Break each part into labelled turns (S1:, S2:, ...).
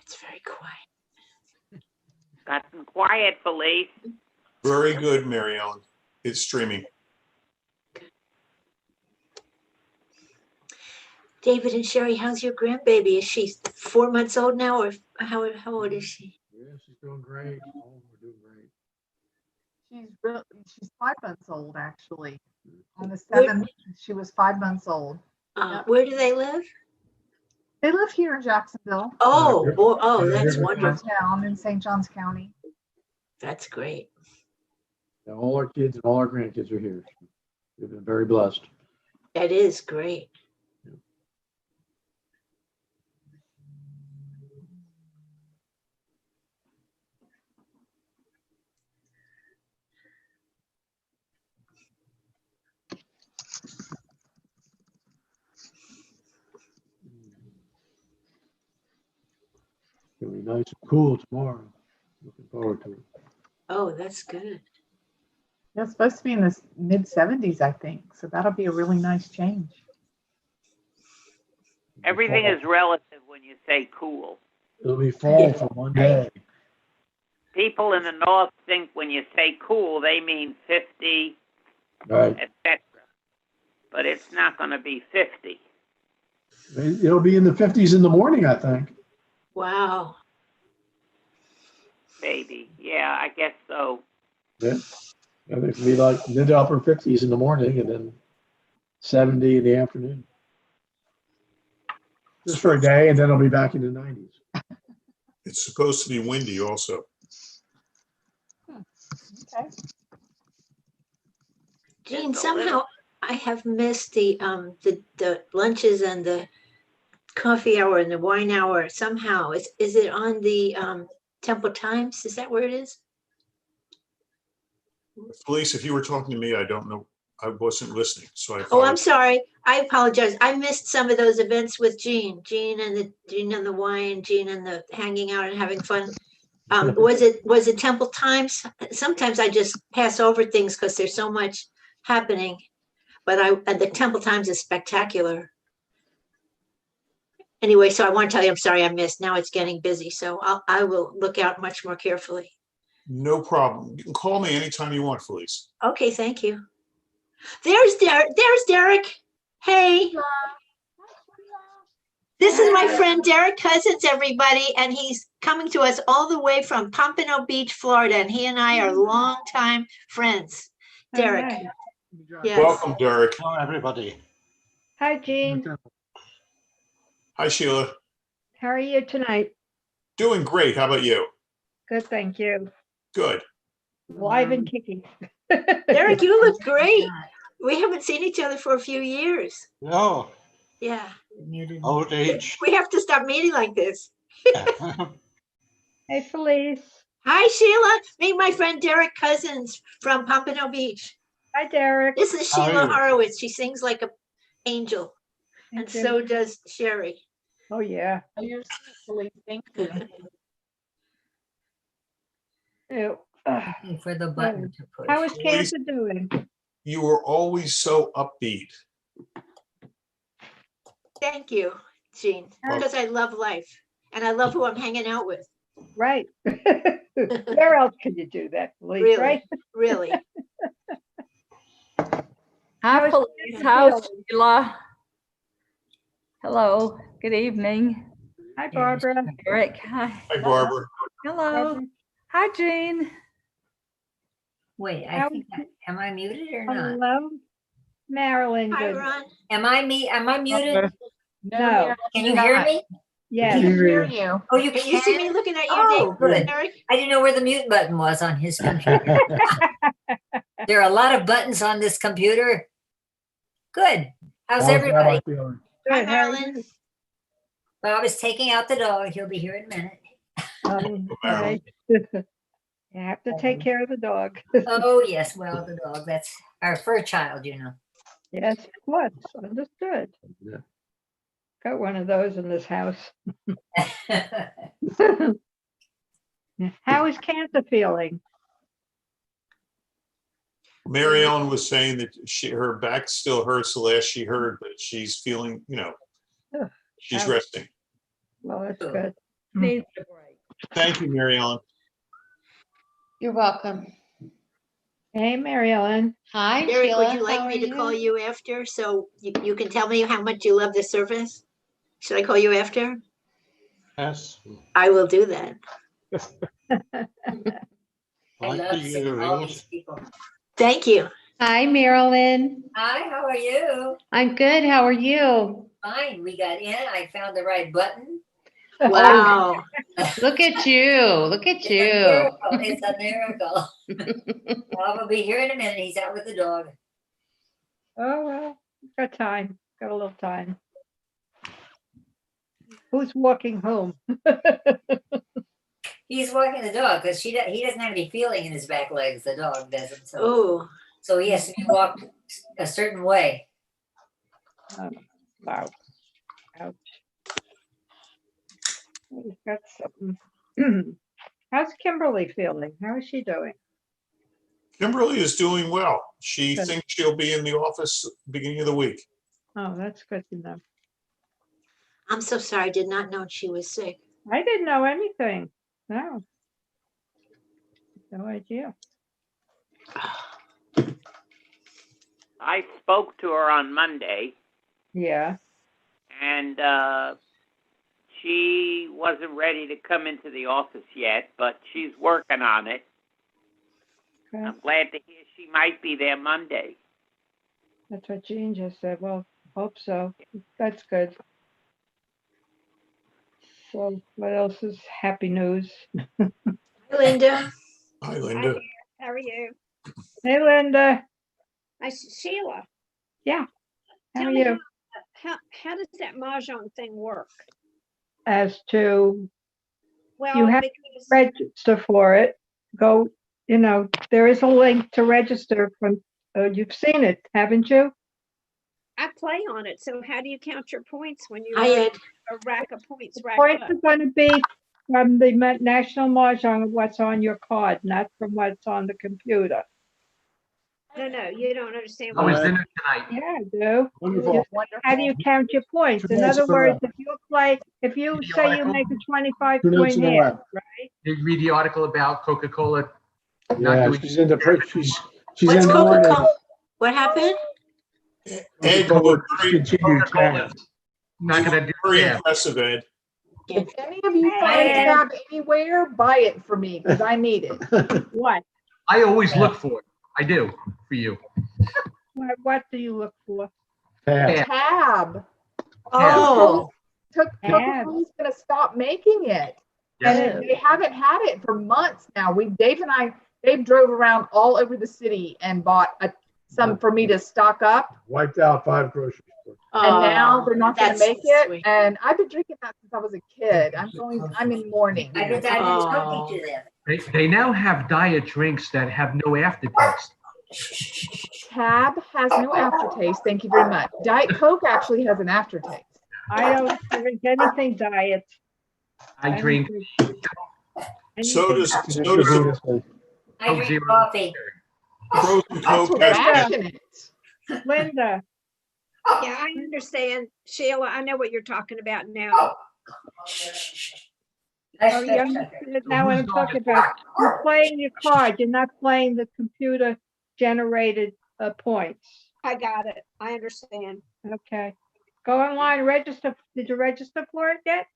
S1: It's very quiet.
S2: Got some quiet, Felice.
S3: Very good, Mary Ellen. It's streaming.
S1: David and Sherry, how's your grandbaby? Is she 4 months old now, or how old is she?
S4: Yeah, she's doing great. Oh, we're doing great.
S5: She's 5 months old, actually. On the
S1: Where-
S5: 7th, she was 5 months old.
S1: Where do they live?
S5: They live here in Jacksonville,
S1: Oh, that's wonderful.
S5: downtown in St. Johns County.
S1: That's great.
S4: Yeah, all our kids and all our grandkids are here. We've been very blessed.
S1: That is great.
S4: It'll be nice and cool tomorrow. Looking forward to it.
S1: Oh, that's good.
S5: Yeah, it's supposed to be in the mid 70s, I think. So that'll be a really nice change.
S2: Everything is relative when you say cool.
S4: It'll be fall for one day.
S2: People in the north think when you say cool, they mean 50,
S4: Right.
S2: etc. But it's not going to be 50.
S4: It'll be in the 50s in the morning, I think.
S1: Wow.
S2: Baby. Yeah, I guess so.
S4: Yeah. And it can be like mid to upper 50s in the morning and then 70 in the afternoon. Just for a day, and then it'll be back in the 90s.
S3: It's supposed to be windy also.
S5: Okay.
S1: Jean,
S2: Just a
S1: somehow
S2: little.
S1: I have missed the lunches and the coffee hour and the wine hour somehow. Is it on the Temple Times? Is that where it is?
S3: Felice, if you were talking to me, I don't know. I wasn't listening, so I
S1: Oh, I'm
S3: apologize.
S1: sorry. I apologize. I missed some of those events with Jean and the wine, Jean and the hanging out and having fun. Was it Temple Times? Sometimes I just pass over things because there's so much happening. But the Temple Times is spectacular. Anyway, so I want to tell you, I'm sorry I missed. Now it's getting busy, so I will look out much more carefully.
S3: No problem. You can call me anytime you want, Felice.
S1: Okay, thank you. There's Derek. There's Derek. Hey. This is my friend Derek Cousins, everybody, and he's coming to us all the way from Pompano Beach, Florida, and he and I are longtime friends. Derek.
S6: Hi.
S1: Yes.
S3: Welcome, Derek.
S7: Hello, everybody.
S6: Hi, Jean.
S3: Hi, Sheila.
S6: How are you tonight?
S3: Doing great. How about you?
S6: Good, thank you.
S3: Good.
S6: Live and kicking.
S1: Derek, you look great. We haven't seen each other for a few years.
S7: No,
S1: Yeah.
S7: old age.
S1: We have to stop meeting like this.
S6: Hey, Felice.
S1: Hi, Sheila. Meet my friend Derek Cousins from Pompano Beach.
S6: Hi, Derek.
S1: This is
S7: How are
S1: Sheila
S7: you?
S1: Horowitz. She sings like an angel, and
S6: Thank you.
S1: so does Sherry.
S6: Oh, yeah.
S5: Oh, you're sweet, Felice. Thank you.
S6: Ew.
S8: Looking for the button to push.
S6: How is Cancer doing?
S3: You were always so upbeat.
S1: Thank you, Jean, because I love life and I love who I'm hanging out with.
S6: Right. Where else can you do that, Felice,
S1: Really,
S6: right?
S1: really.
S6: How's
S9: Hi, Felice.
S6: Cancer
S9: How's
S6: feeling?
S9: Sheila? Hello. Good evening.
S6: Hi, Barbara.
S9: Eric. Hi.
S3: Hi, Barbara.
S9: Hello.
S6: Barbara.
S9: Hi, Jean.
S8: Wait,
S6: How-
S8: am I muted or not?
S6: Hello. Marilyn.
S1: Hi,
S6: Good.
S1: Ron.
S8: Am I muted?
S6: No.
S8: Can you hear me?
S5: We
S6: Yes.
S5: can hear you.
S8: Oh, you
S1: Can you see me
S8: can?
S1: looking at you,
S8: Oh, good.
S1: Derek?
S8: I didn't know where the mute button was on his computer. There are a lot of buttons on this computer. Good. How's everybody?
S1: Hi,
S6: Good. How are
S1: Marilyn.
S6: you?
S8: Bob is taking out the dog. He'll be here in a minute.
S6: Okay. You have to take care of the dog.
S8: Oh, yes. Well, the dog, that's our fur child, you know.
S6: Yes, what? Understood.
S4: Yeah.
S6: Got one of those in this house. How is Cancer feeling?
S3: Mary Ellen was saying that her back still hurts the last she heard, but she's feeling,
S6: Ugh,
S3: she's
S6: ouch.
S3: resting.
S6: Well, that's
S8: Good.
S6: good. Needs a break.
S3: Thank you, Mary Ellen.
S10: You're welcome.
S5: Hey, Mary Ellen.
S10: Hi,
S1: Derek,
S10: Sheila.
S1: would you like
S10: How
S1: me
S10: are
S1: to call you after so you can tell me how much you love the service? Should I call you after?
S7: Yes.
S1: I will do that.
S8: I
S7: Like
S8: love
S7: the
S8: seeing all
S7: Uriel.
S8: these people.
S1: Thank you.
S10: Hi, Marilyn.
S8: Hi, how are you?
S10: I'm good. How are you?
S8: Fine, we got in. I found the right button.
S1: Wow.
S10: Look at you. Look at
S8: It's a
S10: you.
S8: miracle. It's a miracle. Well, we'll be here in a minute. He's out with the dog.
S5: Oh, well, got time. Got a little time. Who's walking home?
S8: He's walking the dog because he doesn't have any feeling in his back legs. The dog doesn't.
S1: Oh,
S8: So he has to be walked a certain way.
S5: Wow. Ouch. We've got something. How's Kimberly feeling? How is she doing?
S3: Kimberly is doing well. She
S5: Good.
S3: thinks she'll be in the office beginning of the week.
S5: Oh, that's good to know.
S1: I'm so sorry. I did not know she was sick.
S5: I didn't know anything. No. No idea.
S2: I spoke to her on Monday,
S5: Yeah.
S2: and she wasn't ready to come into the office yet, but she's working on it.
S5: Okay.
S2: I'm glad to hear she might be there Monday.
S5: That's what Jean just said. Well, hope so. That's good. So what else is happy news?
S1: Hi, Linda.
S3: Hi, Linda.
S6: How are you?
S5: Hey, Linda.
S6: Sheila.
S5: Yeah. How
S6: Tell
S5: are
S6: me
S5: you?
S6: how does that mahjong thing work?
S5: As to
S6: Well,
S5: have
S6: because
S5: register for it, go, there is a link to register from, you've seen it, haven't you?
S6: I play on it, so how do you count your points when you
S1: Hi,
S6: have
S1: Ed.
S6: a rack of points racked
S5: Points
S6: up?
S5: are going to be from the National Mahjong of what's on your card, not from what's on the computer.
S6: No, you don't understand.
S4: How was
S6: What
S4: dinner
S5: Yeah, I do.
S4: Wonderful.
S5: How do you count your points? In
S4: Tremendous
S5: other
S4: for,
S5: words, if you say you
S4: article.
S5: make a 25
S4: 2 notes
S5: point
S4: in a
S5: hit,
S4: row.
S5: right?
S11: Did you read the article about Coca-Cola?
S4: Yeah,
S11: doing-
S4: she's into, she's
S1: What's
S4: in on
S1: Coca-Cola? What happened?
S3: Ed,
S4: Coca-Cola
S3: very,
S4: discontinued
S11: Coca-Cola's
S4: tabs.
S11: not gonna do
S3: very
S11: yeah.
S3: impressive, Ed.
S5: If any of you find
S8: Hey.
S5: tab anywhere, buy it for me because I need it. What?
S11: I always look for it. I do for you.
S5: What do you look for?
S4: Tab.
S11: Yeah.
S5: Tab.
S1: Oh,
S5: Coca-Cola's going to stop making it.
S11: Yes.
S5: And they haven't had it for months now. Dave drove around all over the city and bought some for me to stock up.
S4: Wiped out 5 grocery stores.
S5: And now they're not going to
S1: that's
S5: make it.
S1: sweet.
S5: And I've been drinking that since I was a kid. I'm in mourning.
S8: I've been talking to them.
S11: They now have diet drinks that have no aftertaste.
S5: Tab has no aftertaste. Thank you very much. Diet Coke actually has an aftertaste. I don't drink anything diet.
S11: I drink
S3: So does
S8: I drink
S11: Zero.
S8: coffee.
S3: frozen Coke.
S5: That's
S3: has-
S5: rationate. Linda.
S6: Yeah, I understand, Sheila. I know what you're talking about now.
S5: Oh, you understand now what I'm talking about. You're playing your card. You're not playing the computer generated points.
S6: I got it. I understand.
S5: Okay. Go online, register. Did you register for it yet?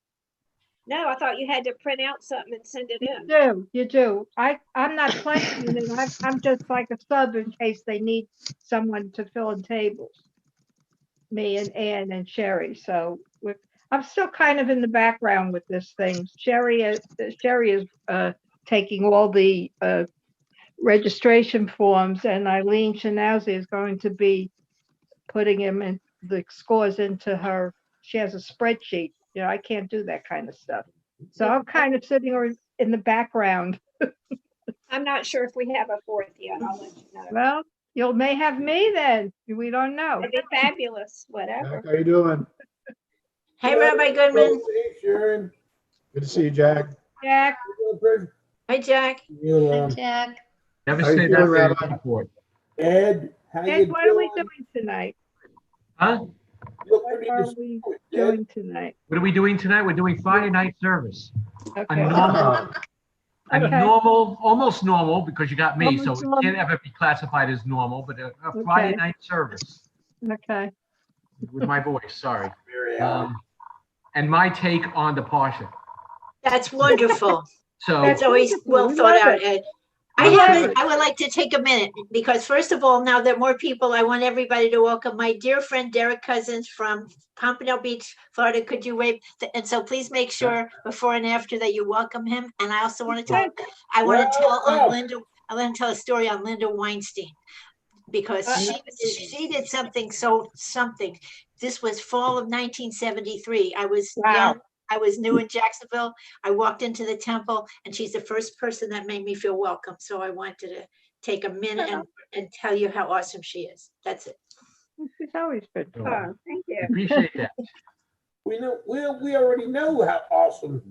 S6: No, I thought you had to print out something and send it in.
S5: You do. I'm not playing in it. I'm just like a sub in case they need someone to fill in tables. Me and Ann and Sherry. So I'm still kind of in the background with this thing. Sherry is taking all the registration forms, and Eileen Shanazzi is going to be putting him in the scores into her. She has a spreadsheet. I can't do that kind of stuff. So I'm kind of sitting in the background.
S6: I'm not sure if we have a fourth yet. I'll let you know.
S5: Well, you may have me then. We don't know.
S6: It'd be fabulous, whatever.
S4: How you doing?
S1: hey, Rabbi Goodman.
S4: Sharon. Good to see you, Jack.
S5: Jack,
S1: Hi, Jack.
S10: Hi, Jack.
S11: Never
S4: How you
S11: say
S4: doing,
S11: that
S4: Rabbi?
S11: before.
S7: Ed, how
S5: Ed, what are we doing tonight?
S11: Huh?
S7: Look
S5: What
S7: pretty
S5: are we doing tonight?
S11: What are we doing tonight? We're doing Friday night service. a
S5: Okay.
S11: normal,
S5: Okay.
S11: almost normal, because you got me, so
S5: Almost
S11: it can't ever be classified as normal, but a
S5: Okay.
S11: Friday night service
S5: Okay.
S11: with my voice, sorry.
S7: Very odd.
S11: And my take on the Parsha.
S1: That's wonderful.
S11: So,
S1: It's always
S5: wonderful.
S1: well
S5: We
S1: thought
S5: love
S1: out,
S5: it.
S1: Ed.
S5: I love it.
S1: I would like to take a minute because first of all, now that more people, I want everybody to welcome my dear friend Derek Cousins from Pompano Beach, Florida. Could you wave? And so please make sure before and after that you welcome him. And I also want to tell, I want to tell on Linda, I want to tell a story on Linda Weinstein because she did something something. This was fall of 1973. I was young. I was new in Jacksonville. I walked into the temple and she's the first person that made me feel welcome. So I wanted to take a minute and tell you how awesome she is. That's it.
S5: She's always been
S11: Oh,
S5: fun. Thank you.
S11: appreciate that.
S7: We know, we already know how awesome,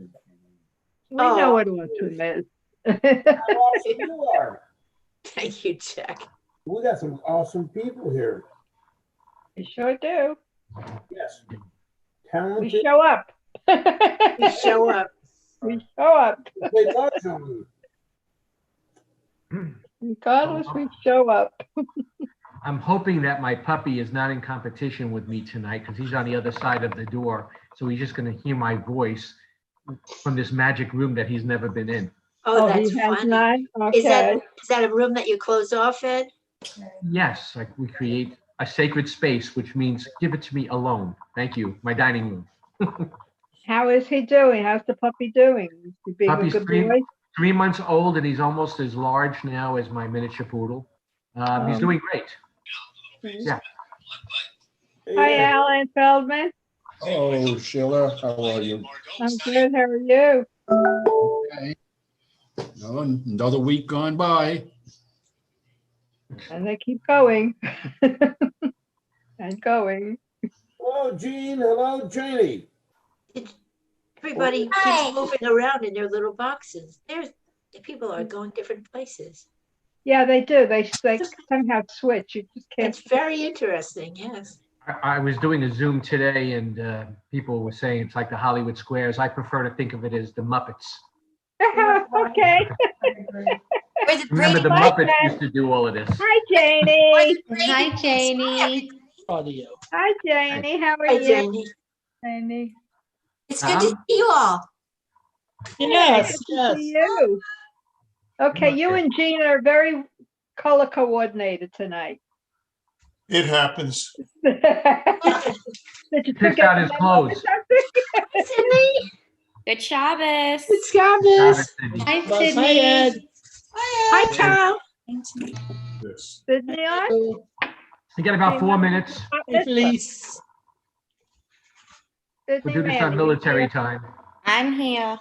S5: We know what awesome is.
S7: how awesome you are.
S1: Thank you, Jack.
S7: We got some awesome people here.
S5: We sure do.
S7: Yes.
S5: We
S7: Talented.
S5: show up.
S1: We show up.
S5: We show up.
S7: Play large on you.
S5: Regardless, we show up.
S11: I'm hoping that my puppy is not in competition with me tonight because he's on the other side of the door. So he's just going to hear my voice from this magic room that he's never been in.
S1: Oh, that's
S5: he has
S1: funny.
S5: none?
S1: Is
S5: Okay.
S1: that a room that you close off, Ed?
S11: Yes, like we create a sacred space, which means give it to me alone. Thank you. My dining room.
S5: How is he doing? How's the puppy doing? Is he being a
S11: Puppy's
S5: good boy?
S11: 3 months old and he's almost as large now as my miniature poodle. He's doing great. Yeah.
S5: Hi, Alan Feldman.
S6: Oh, Sheila, how are you?
S5: I'm good. How are you?
S6: Okay. No, another week gone by.
S5: And they keep going. And going.
S7: Hello, Jean. Hello, Janie.
S1: Everybody keeps moving around in their little boxes. People are going different places.
S5: Yeah, they do. They somehow switch. You just can't.
S1: It's very interesting, yes.
S11: I was doing a Zoom today and people were saying it's like the Hollywood Squares. I prefer to think of it as the Muppets.
S5: Okay.
S11: Remember the Muppets used to do all of this.
S5: Hi, Janie.
S10: Hi, Janie.
S5: Hi, Janie. How are
S1: Hi,
S5: you?
S1: Janie.
S5: Janie.
S1: It's good to see you all.
S5: Yes. Good to see you. Okay, you and Gina are very color coordinated tonight.
S3: It happens.
S5: Did you
S11: Picked out his clothes.
S10: Good Shabbos.
S1: Good Shabbos.
S10: Hi, Sydney.
S1: Hi, Tom.
S3: Yes.
S5: Sydney on?
S11: You got about 4 minutes.
S5: Please.
S11: We'll do this on military time.
S10: I'm here.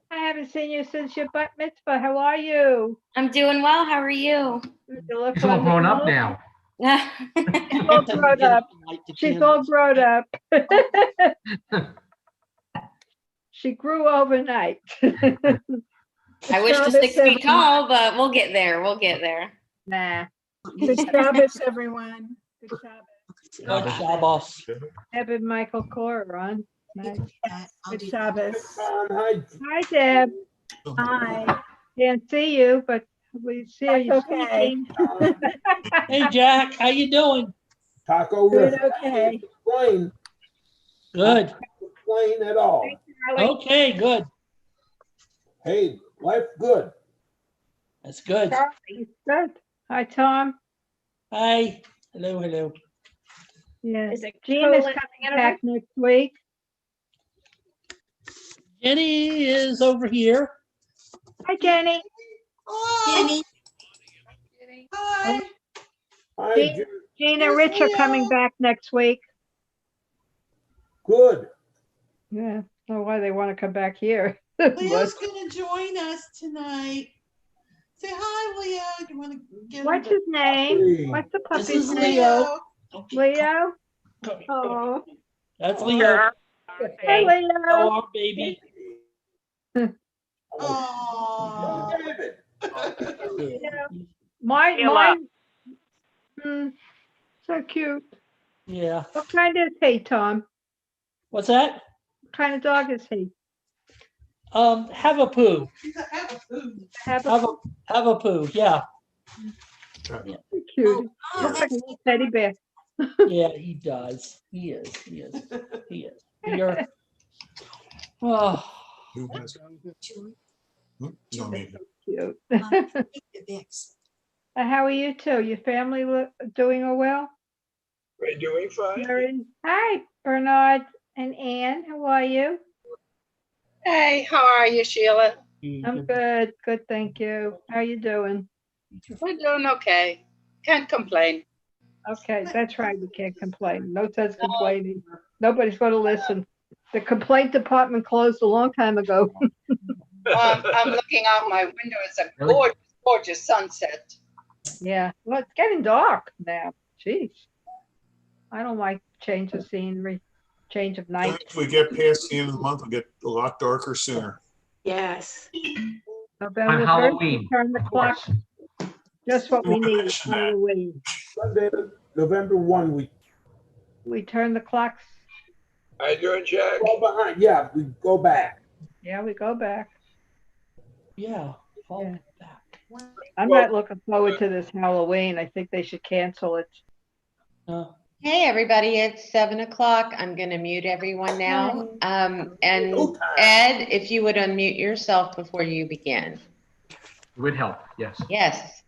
S5: I haven't seen you since your bat mitzvah. How are you?
S10: I'm doing well. How are you?
S5: You look
S11: She's all grown up
S5: wonderful.
S11: now.
S5: She's all grown up. She's all grown up. She grew overnight.
S10: I wish to 6 feet tall, but we'll get there. We'll get there.
S5: Nah.
S9: Good Shabbos, everyone. Good Shabbos.
S5: Deb and Michael Core on. Nice.
S9: Good Shabbos.
S7: Hi.
S5: Hi, Deb.
S9: Hi.
S5: Can't see you, but we see you.
S9: Okay.
S7: Tom.
S12: Hey, Jack, how you doing?
S7: Taco
S9: Good,
S7: Riff.
S9: okay.
S7: Explain.
S12: Good.
S7: Explain at all.
S12: Okay, good.
S7: Hey, life good.
S12: That's good.
S5: Good. Hi, Tom.
S12: Hi. Hello, hello.
S5: Yeah.
S10: Is it
S5: Jean is
S10: cold
S5: coming back next week.
S12: Jenny is over here.
S5: Hi, Jenny.
S1: Jenny.
S7: Hi,
S5: Jean,
S7: Jim.
S5: Jean and Rich are coming back next week.
S7: Good.
S5: Yeah. I don't know why they want to come back here.
S13: Leo's gonna join us tonight. Say hi, Leo. You want to get
S5: What's
S13: him
S5: his name? What's the
S13: This
S5: puppy's
S13: is
S5: name?
S13: Leo.
S5: Leo?
S12: Come here.
S5: Oh.
S12: That's Leo.
S5: Hi, Leo.
S12: Hello, our baby.
S13: Oh,
S7: David.
S5: Mine. So cute.
S12: Yeah.
S5: What kind is he, Tom?
S12: What's that?
S5: What kind of dog is he?
S12: Have a poo.
S5: Have a
S12: Have a have a poo. Yeah.
S5: cutie. Looks like a little teddy bear.
S12: Yeah, he does. He is. He is. He is. You're. Oh.
S3: Who has? No need.
S5: Cute. How are you two? Your family doing well?
S6: We're doing fine.
S5: Erin? Hi, Bernard and Ann. How are you?
S6: Hey, how are you, Sheila?
S5: I'm good. Good, thank you. How are you doing?
S6: We're doing okay. Can't complain.
S5: Okay, that's right. We can't complain. No sense complaining. Nobody's going to listen. The complaint department closed a long time ago.
S6: I'm looking out my window. It's a
S11: Really?
S6: gorgeous, gorgeous sunset.
S5: Yeah, well, it's getting dark now. Jeez. I don't like change of scenery, change of night.
S3: If we get past the end of the month, we'll get a lot darker sooner.
S1: Yes.
S5: November
S11: On
S5: 1st,
S11: Halloween,
S5: we turn the
S11: of
S5: clock.
S11: course.
S5: Just what we
S3: You wanna
S5: need.
S3: mention that.
S5: Halloween.
S7: Sunday, November 1, we
S5: We turn the clocks.
S6: How you doing, Jack?
S7: go behind. Yeah, we go back.
S5: Yeah, we go back.
S12: Yeah. Fall
S5: Yeah.
S12: back.
S5: I'm not looking forward to this Halloween. I think they should cancel it.
S10: Hey, everybody, it's 7 o'clock. I'm going to mute everyone now. And Ed, if you would unmute yourself before you begin.
S11: It would help, yes.
S10: Yes.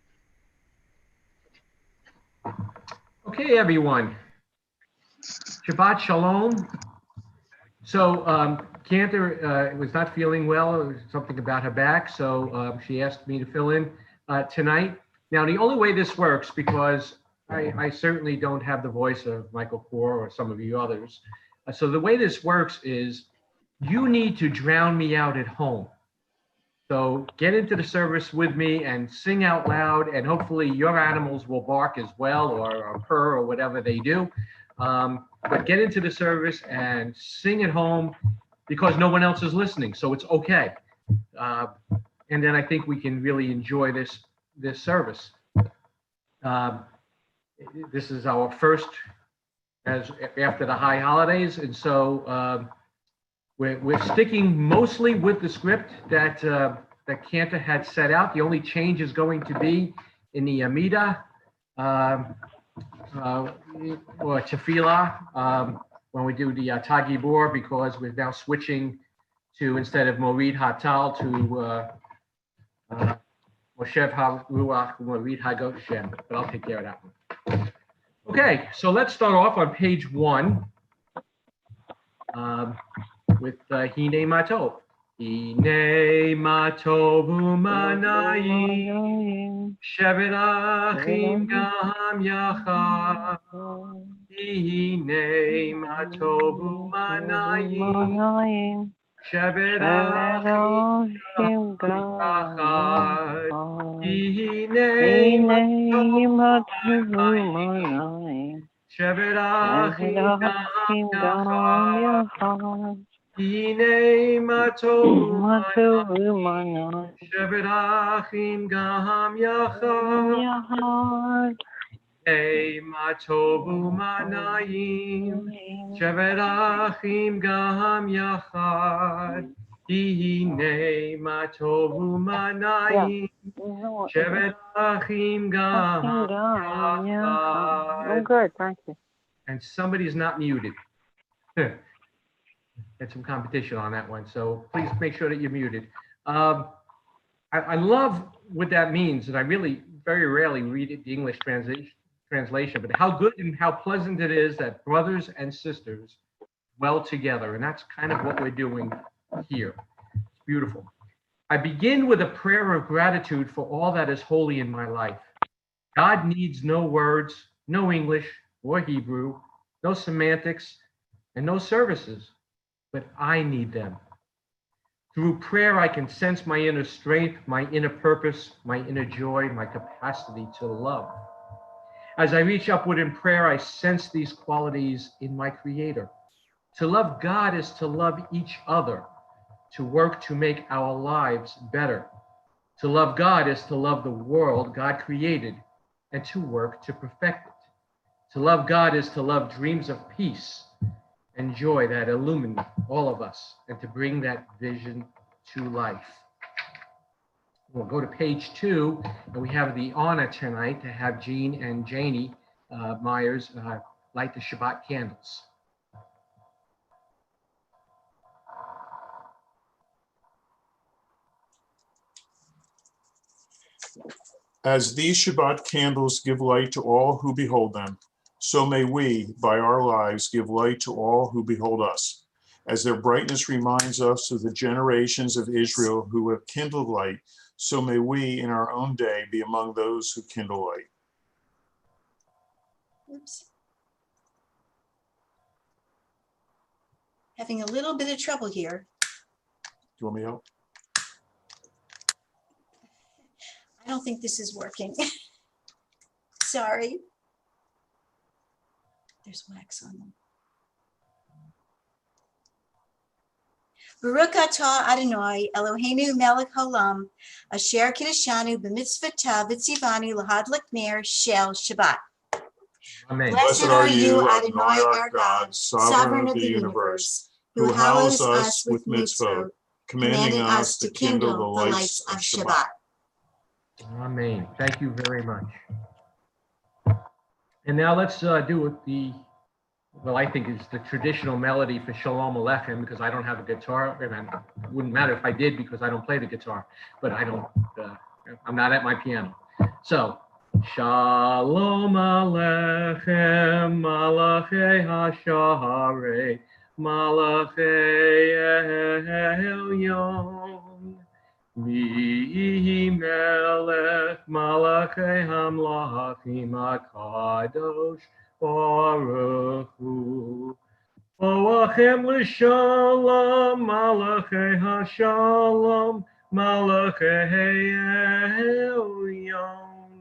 S11: Okay, everyone. Shabbat Shalom. So Cantor was not feeling well. It was something about her back. So she asked me to fill in tonight. Now, the only way this works, because I certainly don't have the voice of Michael Kor or some of you others. So the way this works is you need to drown me out at home. So get into the service with me and sing out loud, and hopefully your animals will bark as well, or purr, or whatever they do. But get into the service and sing at home because no one else is listening, so it's okay. And then I think we can really enjoy this service. This is our first after the high holidays, and so we're sticking mostly with the script that Cantor had set out. The only change is going to be in the Amida or Tefillah when we do the Tagibor, because we're now switching to, instead of Morid Hatal, to Moshev HaRuach Morid HaGoshem. But I'll take care of that one. Okay, so let's start off on page 1 with Hine Matov. Hine Matov Umanayim Shevet Achim Gam Yachad. Hine Matov Umanayim Shevet Achim Gam Yachad. Hine Matov Umanayim Shevet Achim Gam Yachad. Hine Matov Umanayim Shevet Achim Gam Yachad. Hine Matov Umanayim Shevet Achim Gam Yachad. Hine Matov Umanayim Shevet Achim Gam Yachad.
S14: Good, thank you.
S11: And somebody's not muted. Had some competition on that one, so please make sure that you're muted. I love what that means, and I really very rarely read it, the English translation, but how good and how pleasant it is that brothers and sisters dwell together, and that's kind of what we're doing here. It's beautiful. I begin with a prayer of gratitude for all that is holy in my life. God needs no words, no English or Hebrew, no semantics, and no services, but I need them. Through prayer, I can sense my inner strength, my inner purpose, my inner joy, my capacity to love. As I reach upward in prayer, I sense these qualities in my Creator. To love God is to love each other, to work to make our lives better. To love God is to love the world God created and to work to perfect it. To love God is to love dreams of peace and joy that illumine all of us and to bring that vision to life. We'll go to page 2, and we have the honor tonight to have Jean and Janie Myers light the Shabbat candles.
S3: As these Shabbat candles give light to all who behold them, so may we, by our lives, give light to all who behold us. As their brightness reminds us of the generations of Israel who have kindled light, so may we in our own day be among those who kindle light.
S6: Oops. Having a little bit of trouble here.
S3: Do you want me to help?
S6: I don't think this is working. Sorry. There's wax on them. Baruch atah Adonai Eloheinu melech haolam asher kiddushanu b'mitzvotav v'tzivanu lahadlik ner shel Shabbat.
S11: Amen.
S6: Blessed are you, Adonai our God, sovereign of the universe, who hallows us with mitzvot, commanding us to kindle the lights of Shabbat.
S11: Amen. Thank you very much. And now let's do it well, I think it's the traditional melody for Shalom Aleichem, because I don't have a guitar, and it wouldn't matter if I did because I don't play the guitar, but I don't, I'm not at my piano. So, Shalom Aleichem, Malachei HaSharei, Malachei Elyon, Mi Melech, Malachei Hamlachim HaKadosh, Baruch Hu. Boachem l'shalom, Malachei HaShalom, Malachei Elyon.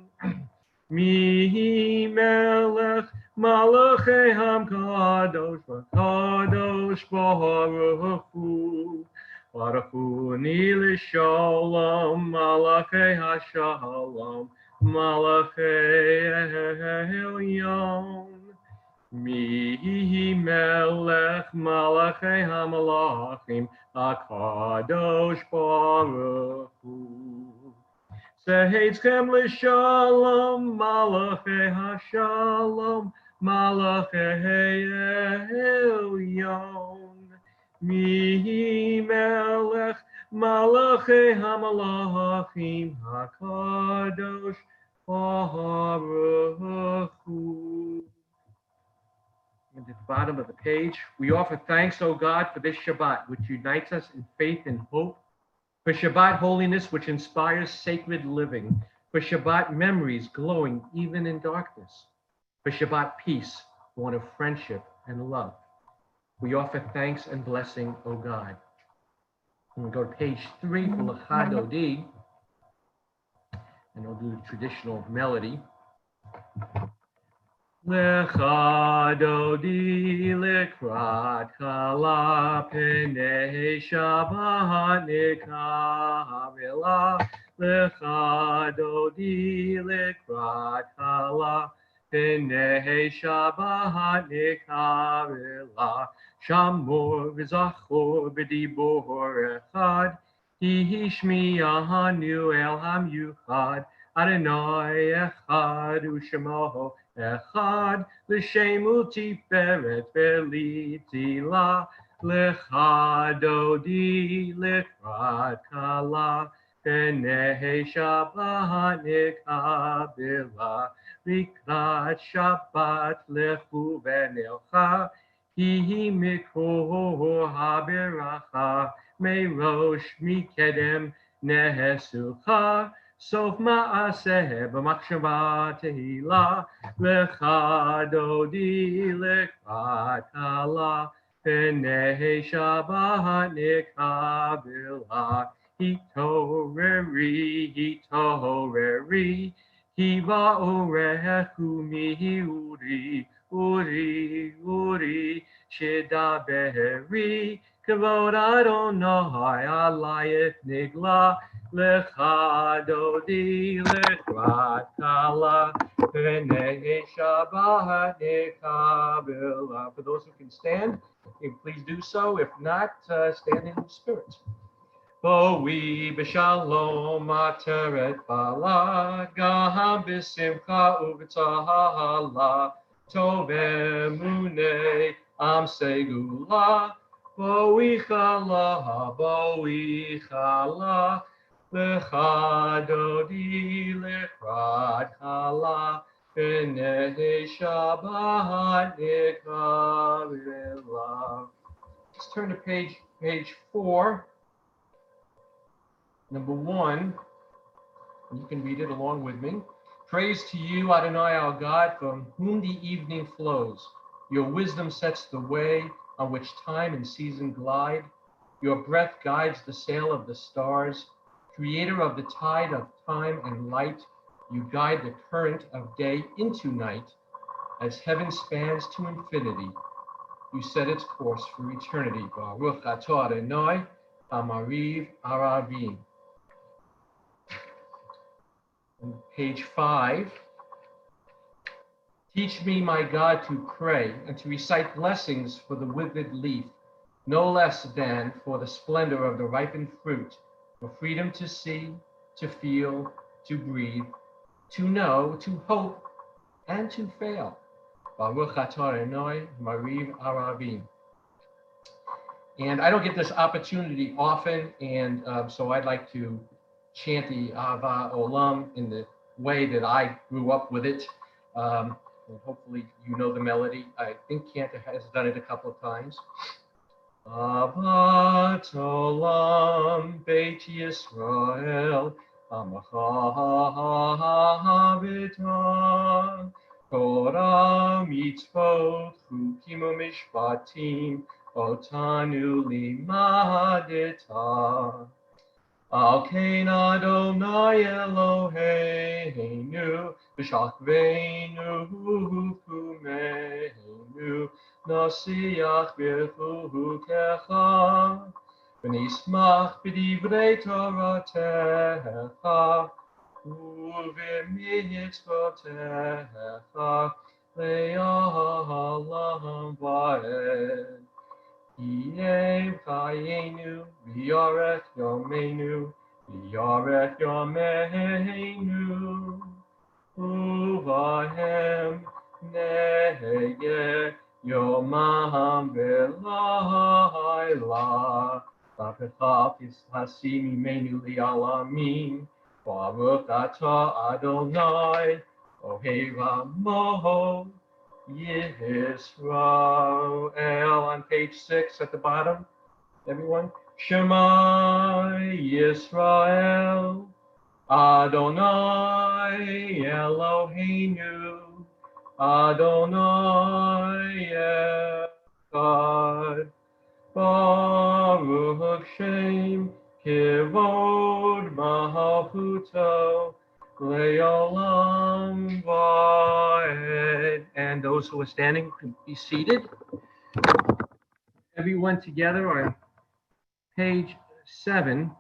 S11: Mi Melech, Malachei HaKadosh, Kadosh Baruch Hu. Baruch Hu ni l'shalom, Malachei HaShalom, Malachei Elyon. Mi Melech, Malachei HaMalachim, HaKadosh Baruch Hu. Seheitchem l'shalom, Malachei HaShalom, Malachei Elyon. Mi Melech, Malachei HaMalachim, HaKadosh Baruch Hu. At the bottom of the page, we offer thanks, O God, for this Shabbat, which unites us in faith and hope, for Shabbat holiness, which inspires sacred living, for Shabbat memories glowing even in darkness, for Shabbat peace, born of friendship and love. We offer thanks and blessing, O God. And we go to page 3 for L'chad Odi, and I'll do the traditional melody. L'chad Odi l'krat kala p'nei Shabbat nikavela. L'chad Odi l'krat kala p'nei Shabbat nikavela. Shamor v'zachor b'dibor echad. Hishmiyahanu el hamyuchad. Adonai echad u'shemoho echad. L'shemu tiferet v'litila. L'chad odi l'krat kala. P'nei Shabbat nikavela. L'krat Shabbat lechu v'nelcha. Hihi mikor haberacha. Merosh mikedem nehesucha. Sof ma'aseh b'machshava tehila. L'chad odi l'krat kala. P'nei Shabbat nikavela. Hitoreri, hitoreri. Hiva'orechu mi'uri. Uri, uri, shedaberi. Kavod Adonai alayit nigla. L'chad odi l'krat kala. P'nei Shabbat nikavela. For those who can stand, please do so. If not, stand in the spirit. Boi b'shalom ateret bala, gaham b'simcha u'b'tzahala, tov emune am segula, boi chala, lecha dodi lechrad chala, b'nei Shabbat nikarela. Let's turn to page 4. Number 1, you can read it along with me. Praise to you, Adonai, our God, from whom the evening flows. Your wisdom sets the way on which time and season glide. Your breath guides the sail of the stars. Creator of the tide of time and light, you guide the current of day into night. As heaven spans to infinity, you set its course for eternity. Baruch atah Adonai, Amariv Aravim. On page 5, teach me, my God, to pray and to recite blessings for the withered leaf, no less than for the splendor of the ripened fruit, for freedom to see, to feel, to breathe, to know, to hope, and to fail. Baruch atah Adonai, Mariv Aravim. And I don't get this opportunity often, and so I'd like to chant the Ava Olam in the way that I grew up with it. And hopefully you know the melody. I think Cantor has done it a couple of times. Ava Olam Beit Yisrael Amacha B'tah Torah Mitzvot Chukim U'Mishpatim Otanu Limadeta Al Kain Adonai Eloheinu B'shachveinu Kumeinu Nasiach B'chukecha V'nismach B'divrei Toratecha U'v'mitzvotecha Le'olam va'ed Yeh chayenu, v'yarech yomenu, v'yarech yomeinu, uvahem nehege yomam v'layla, v'apechaf yishasim imenu li'alamin, Baruch atah Adonai, Oheva moho, Yisrael. On page 6 at the bottom, everyone. Shema Yisrael, Adonai Eloheinu, Adonai Echad, Baruch Shem Kivod Mahaputo, Le'olam va'ed. And those who are standing can be seated. Everyone together on page 7.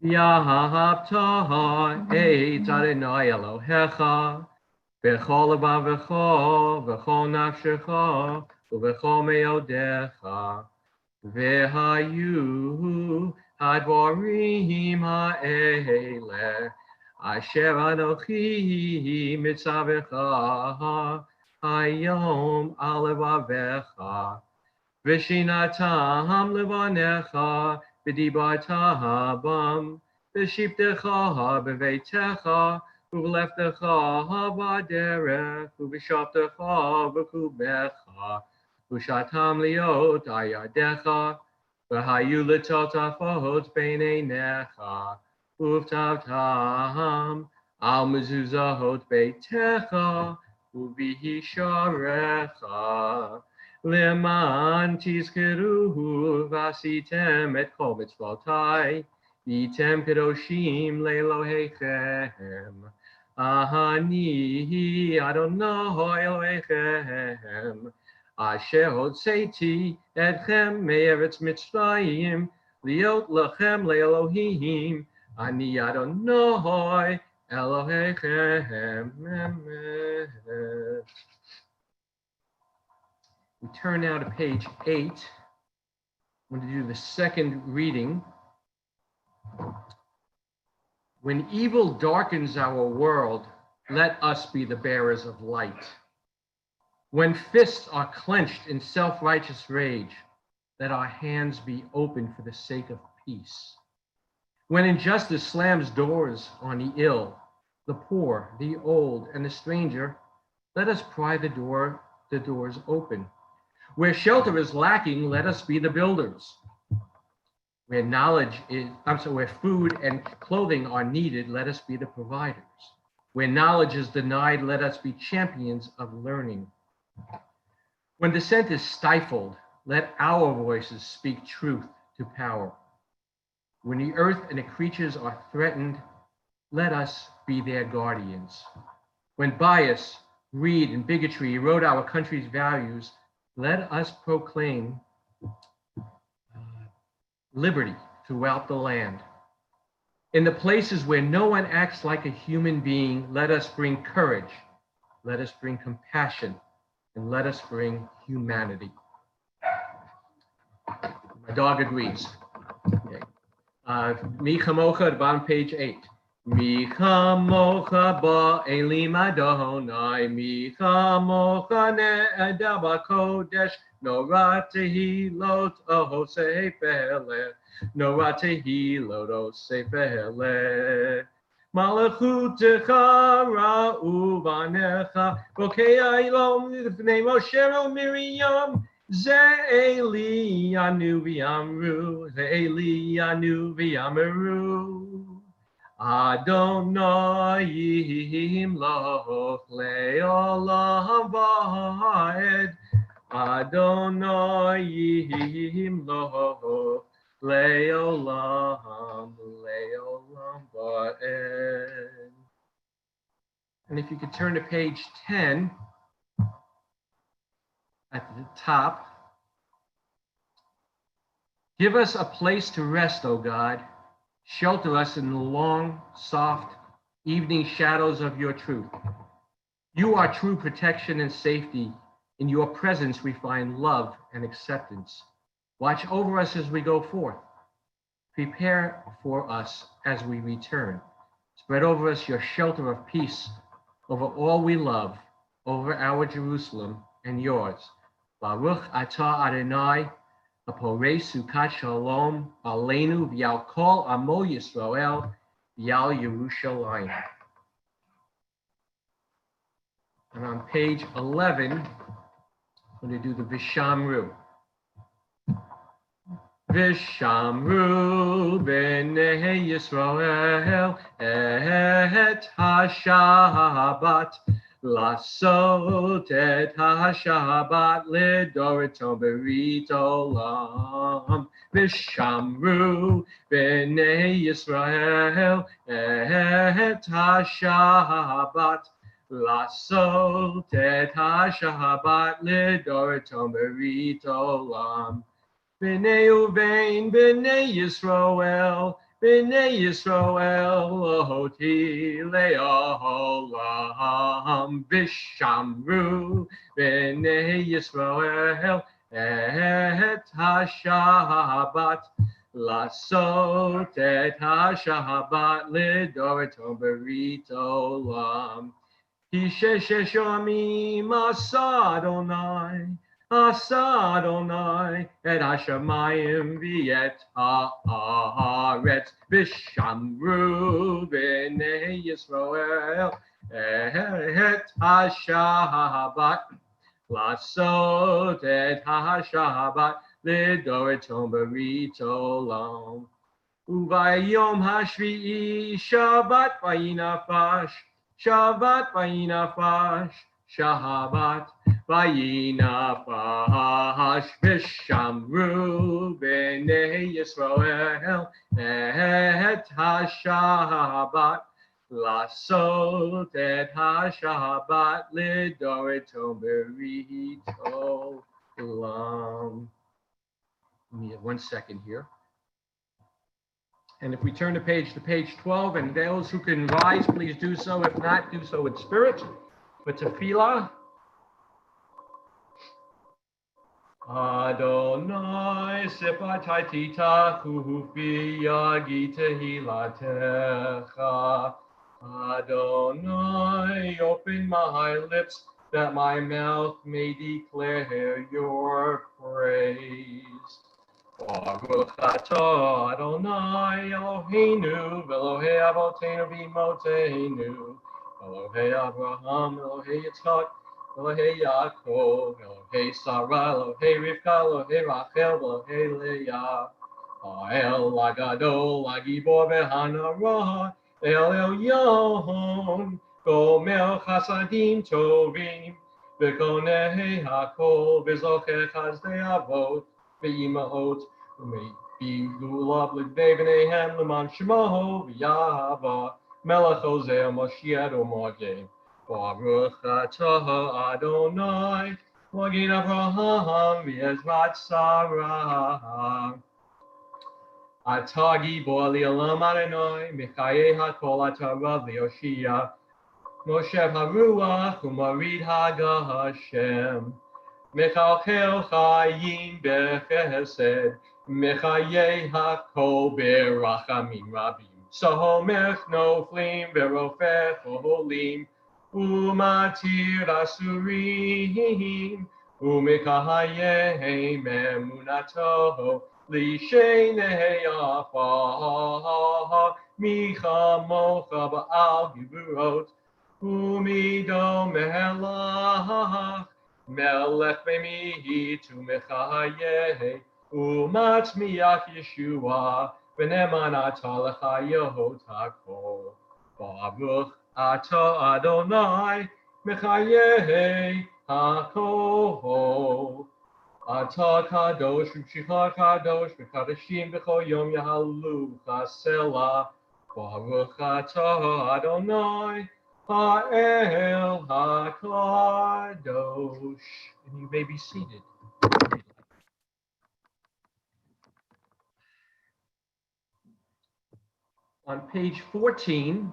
S11: Yahavta et Adonai Elohecha b'chol levavecha v'chol nafshecha u'v'chol me'odecha v'hayu hadvarim ha'eleh Asher Anochi mitzavecha hayom alevavecha v'shinatam levanecha v'dibarta bam v'shiptecha b'veitecha u'v'leftecha b'derech u'v'shaptecha b'kubecha u'shatam liot ayadecha v'hayu l'totafot b'neinecha Uvtavtam al mezuzahot beitecha uvihisharecha leman tizkeruhu vasitem et kol mitzvotai vitem kedoshim leelohechem ahani Adonai Elohechem asher hotzeti etchem me'eretz Mitzrayim liot lachem leelohim Ani Adonai Elohechem. We turn now to page 8. I'm going to do the second reading. When evil darkens our world, let us be the bearers of light. When fists are clenched in self-righteous rage, let our hands be open for the sake of peace. When injustice slams doors on the ill, the poor, the old, and the stranger, let us pry the doors open. Where shelter is lacking, let us be the builders. Where where food and clothing are needed, let us be the providers. Where knowledge is denied, let us be champions of learning. When dissent is stifled, let our voices speak truth to power. When the earth and the creatures are threatened, let us be their guardians. When bias, greed, and bigotry erode our country's values, let us proclaim liberty throughout the land. In the places where no one acts like a human being, let us bring courage, let us bring compassion, and let us bring humanity. My dog agrees. Okay. Mi chamocha at bottom page 8. Mi chamocha ba'elim Adonai, mi chamocha ne'eda b'kodesh, Nora tehilot oho seifele, Nora tehilot oho seifele. Malachutecha ra'u banecha, Bokei ilom l'fnei Moshe Miriam, Ze anu v'yamru, Ze anu v'yamru. Adonai yimloch le'olam va'ed, Adonai yimloch le'olam va'ed. And if you could turn to page 10 at the top. Give us a place to rest, O God. Shelter us in the long, soft evening shadows of your truth. You are true protection and safety. In your presence, we find love and acceptance. Watch over us as we go forth. Prepare for us as we return. Spread over us your shelter of peace over all we love, over our Jerusalem and yours. Baruch atah Adonai, Aporei Sukkot Shalom, Aleinu v'yal kol Amo Yisrael, v'yal Yerushalayim. And on page 11, I'm going to do the Vishamru. Vishamru b'nei Yisrael et ha-Shabbat, Lasot et ha-Shabbat lidoritom berit olam. Vishamru b'nei Yisrael et ha-Shabbat, Lasot et ha-Shabbat lidoritom berit olam. B'nei uvein b'nei Yisrael, B'nei Yisrael lohoti le'olam. Vishamru b'nei Yisrael et ha-Shabbat, Lasot et ha-Shabbat lidoritom berit olam. Ki sheshesh yamim asa Adonai, Asa Adonai et hashamayim v'et haaretz, Vishamru b'nei Yisrael et ha-Shabbat, Lasot et ha-Shabbat lidoritom berit olam. Uvayom hashvi'i Shabbat vayinafash, Shabbat vayinafash, Shabbat vayinafash. Vishamru b'nei Yisrael et ha-Shabbat, Lasot et ha-Shabbat lidoritom berit olam. Let me have 1 second here. And if we turn to page 12, and those who can rise, please do so. If not, do so in spirit. With tefillah. Adonai sefatitita kufi yagita hilatecha. Adonai, open my lips that my mouth may declare your praise. Baruch atah Adonai Eloheinu v'Elohei Avoteinu v'Imotenu Elohei Abraham, Elohei Yitzchak, Elohei Yaakov, Elohei Sarah, Elohei Rivka, Elohei Rachel, Elohei Leah. Ha'el Lagadol, Lagibor v'Hanara, El Elyon, Gomer Chasadim Tovim, V'Konei Hakol, V'Zocher Chazdei Avot, V'Imaot, V'Gulav L'Bnei B'neihem L'man Shemaho, V'Yahava, Melech Hosea Moshiach U'Mageh. Baruch atah Adonai, Magid Avraham v'Ezrat Sarah. Atah Gibor Li'olam Adonai, Mechayei HaKol atah Rav Li'Yoshia. Moshe HaRuach u'Marid HaGashem. Mechalchel Chayim b'Chesed, Mechayei HaKol b'Rachamim Rabim. Sahomech Noflim v'Rofech Oholim, Umatir Asurim, Umekahayeh Memunato, Lishenei Afah, Micha Mocha Ba'al Givurot, Umido Melach, Melech Memihi Tu Mechayeh, Umatmiach Yeshua, V'neman atah lecha Yehot HaKol. Baruch atah Adonai, Mechayei HaKol. Atah kadosh v'mshicha kadosh, v'kadashim b'chol yom yahalu chasela. Baruch atah Adonai, Ha'el HaKadosh. And you may be seated. On page 14,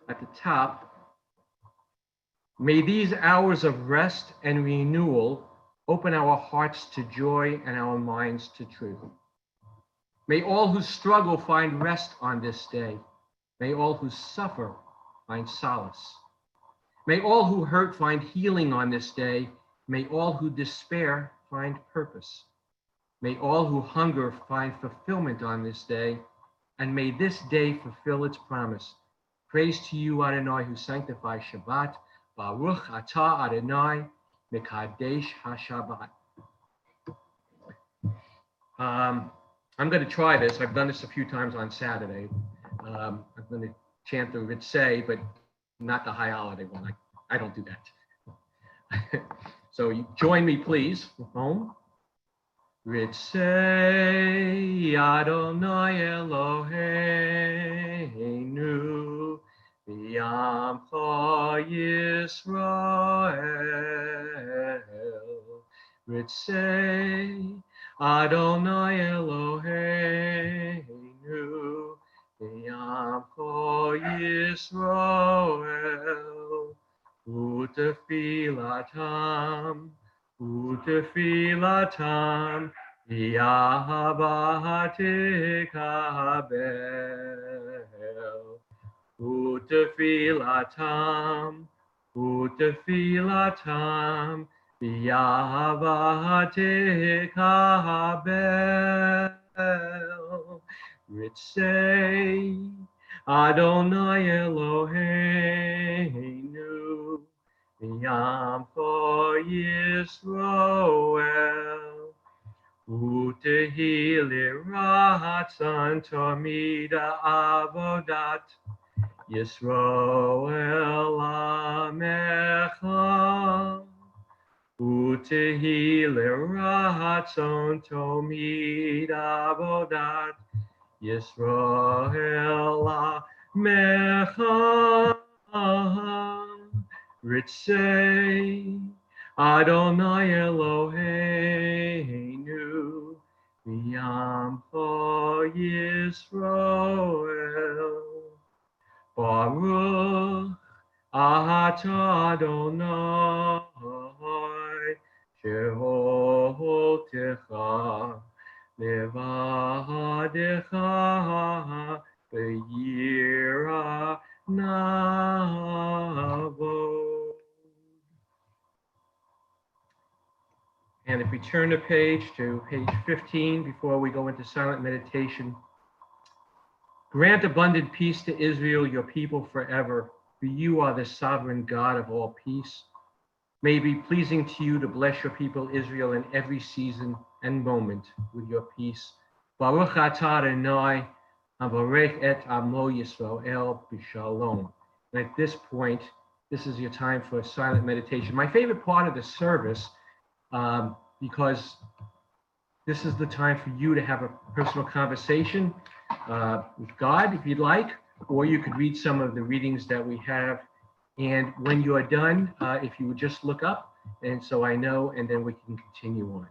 S11: at the top, may these hours of rest and renewal open our hearts to joy and our minds to truth. May all who struggle find rest on this day. May all who suffer find solace. May all who hurt find healing on this day. May all who despair find purpose. May all who hunger find fulfillment on this day, and may this day fulfill its promise. Praise to you, Adonai, who sanctifies Shabbat. Baruch atah Adonai, Mekadesh HaShabbat. I'm going to try this. I've done this a few times on Saturday. I'm going to chant the Ritzei, but not the high holiday one. I don't do that. So you join me, please, from home. Ritzei Adonai Eloheinu V'yamcha Yisrael. Ritzei Adonai Eloheinu V'yamcha Yisrael. Utefilatam Yahava tekabel. Utefilatam Yahava tekabel. Ritzei Adonai Eloheinu V'yamcha Yisrael. Utehi liratzon tamida avodat Yisrael amecha. Utehi liratzon tamida avodat Yisrael amecha. Ritzei Adonai Eloheinu V'yamcha Yisrael. Baruch atah Adonai shehotecha levadecha be'yira navo. And if we turn the page to page 15, before we go into silent meditation, grant abundant peace to Israel, your people forever, for you are the sovereign God of all peace. May it be pleasing to you to bless your people Israel in every season and moment with your peace. Baruch atah Adonai, havarech et amo Yisrael b'shalom. And at this point, this is your time for a silent meditation. My favorite part of the service, because this is the time for you to have a personal conversation with God, if you'd like, or you could read some of the readings that we have. And when you are done, if you would just look up, and so I know, and then we can continue on.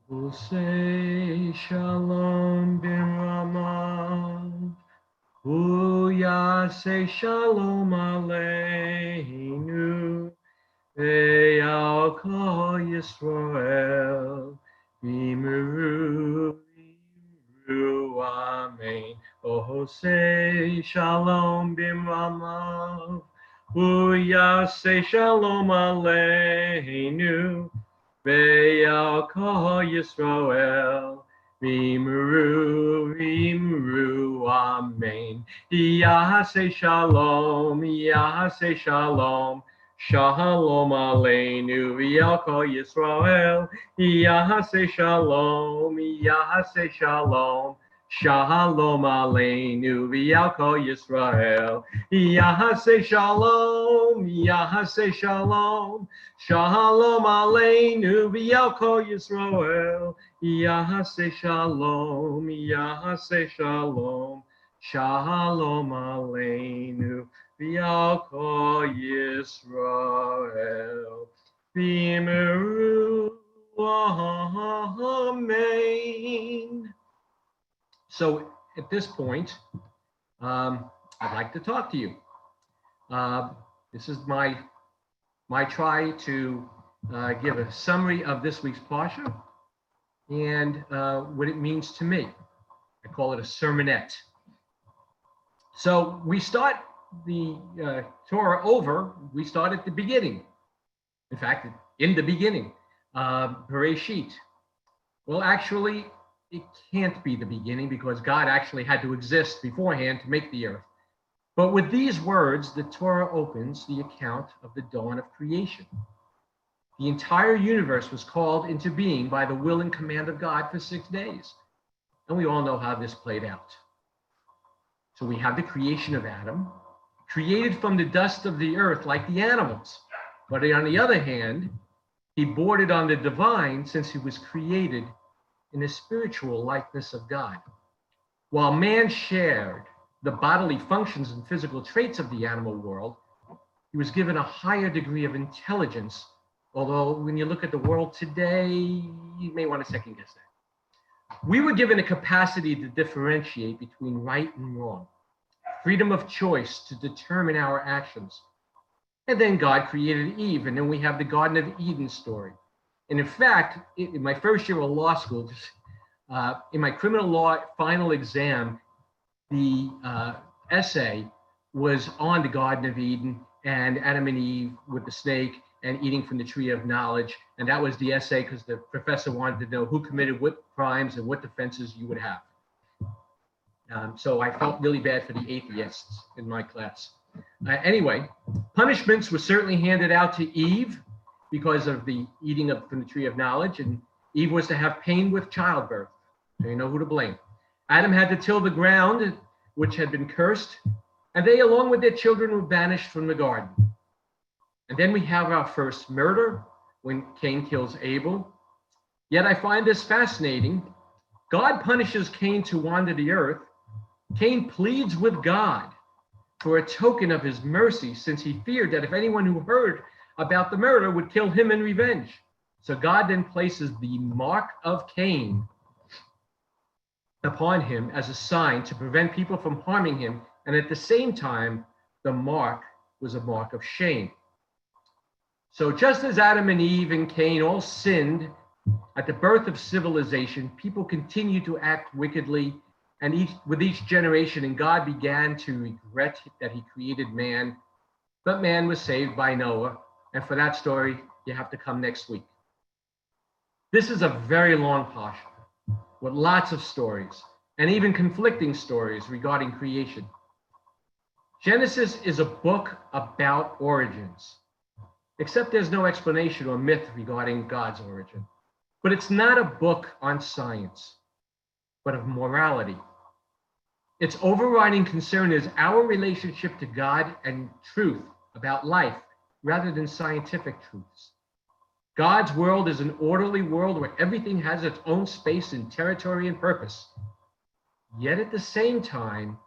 S11: We'll say shalom b'ramav, say shalom aleinu, ve'al kol Yisrael, v'imiru amen. Oh, say shalom b'ramav, say shalom aleinu, ve'al kol Yisrael, v'imiru amen. Yahaseh shalom, shalom aleinu, ve'al kol Yisrael. Yahaseh shalom, shalom aleinu, ve'al kol Yisrael. Yahaseh shalom, shalom aleinu, ve'al kol Yisrael. Yahaseh shalom, shalom aleinu, ve'al kol Yisrael. V'imiru amen. So at this point, I'd like to talk to you. This is my try to give a summary of this week's Parsha and what it means to me. I call it a sermonette. So we start the Torah over, we start at the beginning. In fact, in the beginning, Bereshit. Well, actually, it can't be the beginning because God actually had to exist beforehand to make the earth. But with these words, the Torah opens the account of the dawn of creation. The entire universe was called into being by the will and command of God for 6 days. And we all know how this played out. So we have the creation of Adam, created from the dust of the earth like the animals. But on the other hand, he bordered on the divine since he was created in the spiritual likeness of God. While man shared the bodily functions and physical traits of the animal world, he was given a higher degree of intelligence. Although when you look at the world today, you may want to second guess that. We were given a capacity to differentiate between right and wrong, freedom of choice to determine our actions. And then God created Eve, and then we have the Garden of Eden story. And in fact, in my first year of law school, in my criminal law final exam, the essay was on the Garden of Eden and Adam and Eve with the snake and eating from the tree of knowledge. And that was the essay because the professor wanted to know who committed what crimes and what defenses you would have. So I felt really bad for the atheists in my class. Anyway, punishments were certainly handed out to Eve because of the eating from the tree of knowledge. And Eve was to have pain with childbirth. So you know who to blame. Adam had to till the ground, which had been cursed. And they, along with their children, were banished from the garden. And then we have our first murder when Cain kills Abel. Yet I find this fascinating. God punishes Cain to wander the earth. Cain pleads with God for a token of his mercy, since he feared that if anyone who heard about the murder would kill him in revenge. So God then places the mark of Cain upon him as a sign to prevent people from harming him. And at the same time, the mark was a mark of shame. So just as Adam and Eve and Cain all sinned at the birth of civilization, people continue to act wickedly, and with each generation, and God began to regret that he created man, but man was saved by Noah. And for that story, you have to come next week. This is a very long parsha with lots of stories and even conflicting stories regarding creation. Genesis is a book about origins, except there's no explanation or myth regarding God's origin. But it's not a book on science, but of morality. Its overriding concern is our relationship to God and truth about life, rather than scientific truths. God's world is an orderly world where everything has its own space and territory and purpose. Yet at the same time,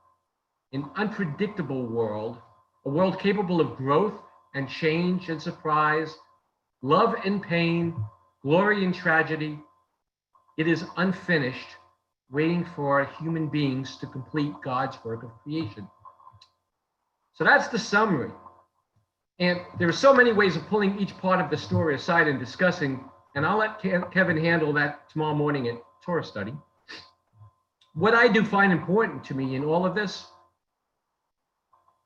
S11: an unpredictable world, a world capable of growth and change and surprise, love and pain, glory and tragedy. It is unfinished, waiting for human beings to complete God's work of creation. So that's the summary. And there are so many ways of pulling each part of the story aside and discussing, and I'll let Kevin handle that tomorrow morning at Torah study. What I do find important to me in all of this,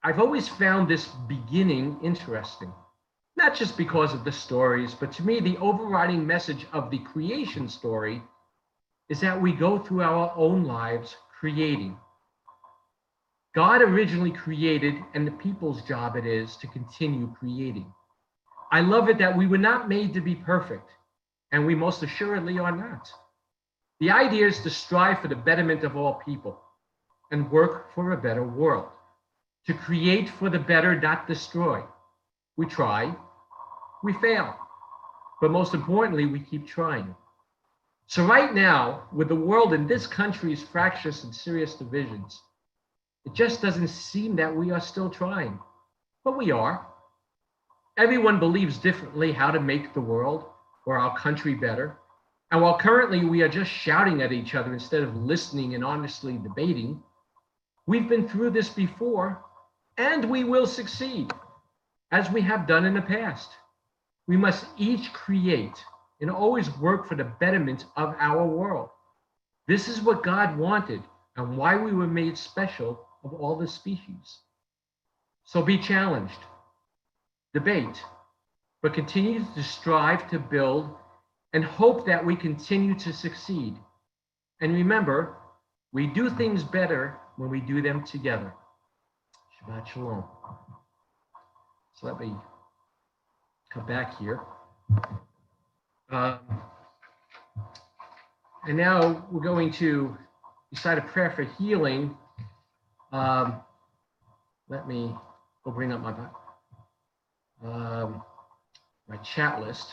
S11: I've always found this beginning interesting, not just because of the stories, but to me, the overriding message of the creation story is that we go through our own lives creating. God originally created, and the people's job it is to continue creating. I love it that we were not made to be perfect, and we most assuredly are not. The idea is to strive for the betterment of all people and work for a better world, to create for the better, not destroy. We try, we fail, but most importantly, we keep trying. So right now, with the world in this country's fractious and serious divisions, it just doesn't seem that we are still trying, but we are. Everyone believes differently how to make the world or our country better. And while currently we are just shouting at each other instead of listening and honestly debating, we've been through this before, and we will succeed, as we have done in the past. We must each create and always work for the betterment of our world. This is what God wanted and why we were made special of all the species. So be challenged, debate, but continue to strive to build and hope that we continue to succeed. And remember, we do things better when we do them together. Shabbat Shalom. So let me come back here. And now we're going to recite a prayer for healing. Let me go bring up my chat list.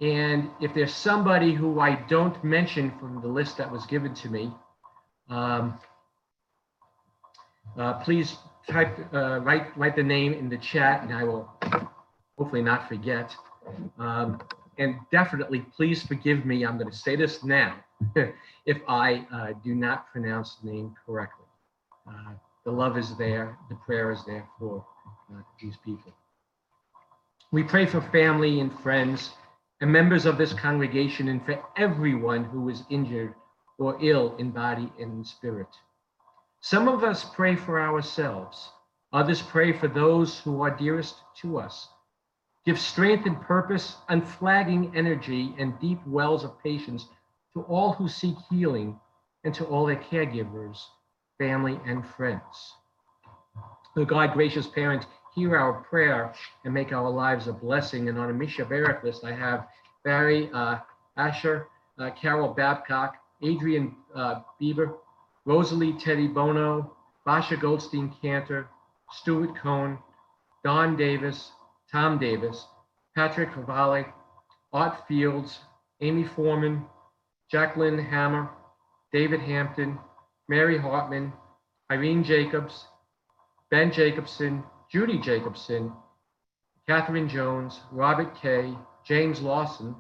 S11: And if there's somebody who I don't mention from the list that was given to me, please write the name in the chat, and I will hopefully not forget. And definitely, please forgive me. I'm going to say this now, if I do not pronounce the name correctly. The love is there, the prayer is there for these people. We pray for family and friends and members of this congregation, and for everyone who is injured or ill in body and in spirit. Some of us pray for ourselves. Others pray for those who are dearest to us. Give strength and purpose, unflagging energy, and deep wells of patience to all who seek healing and to all their caregivers, family, and friends. O God, gracious parent, hear our prayer and make our lives a blessing. And on a Misha Berach list, I have Barry Asher, Carol Babcock, Adrian Bieber, Rosalie Teddy Bono, Basha Goldstein Cantor, Stuart Cohn, Don Davis, Tom Davis, Patrick Favale, Art Fields, Amy Foreman, Jacqueline Hammer, David Hampton, Mary Hartman, Irene Jacobs, Ben Jacobson, Judy Jacobson, Catherine Jones, Robert Kay, James Lawson,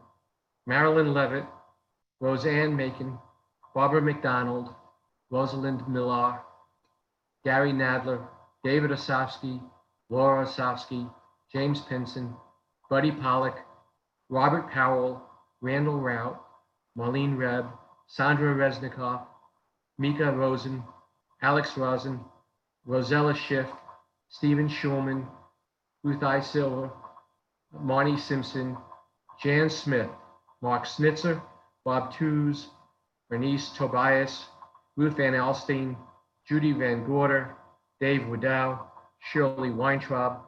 S11: Marilyn Levitt, Roseanne Macon, Barbara McDonald, Rosalind Millar, Gary Nadler, David Osofsky, Laura Osofsky, James Pinson, Buddy Pollock, Robert Powell, Randall Rout, Marlene Reb, Sandra Reznikoff, Mika Rosen, Alex Rosen, Rosella Schiff, Stephen Schulman, Ruth I. Silver, Marnie Simpson, Jan Smith, Mark Snitzer, Bob Tews, Bernice Tobias, Ruth Van Alstyne, Judy Van Gorder, Dave Wadow, Shirley Weintraub,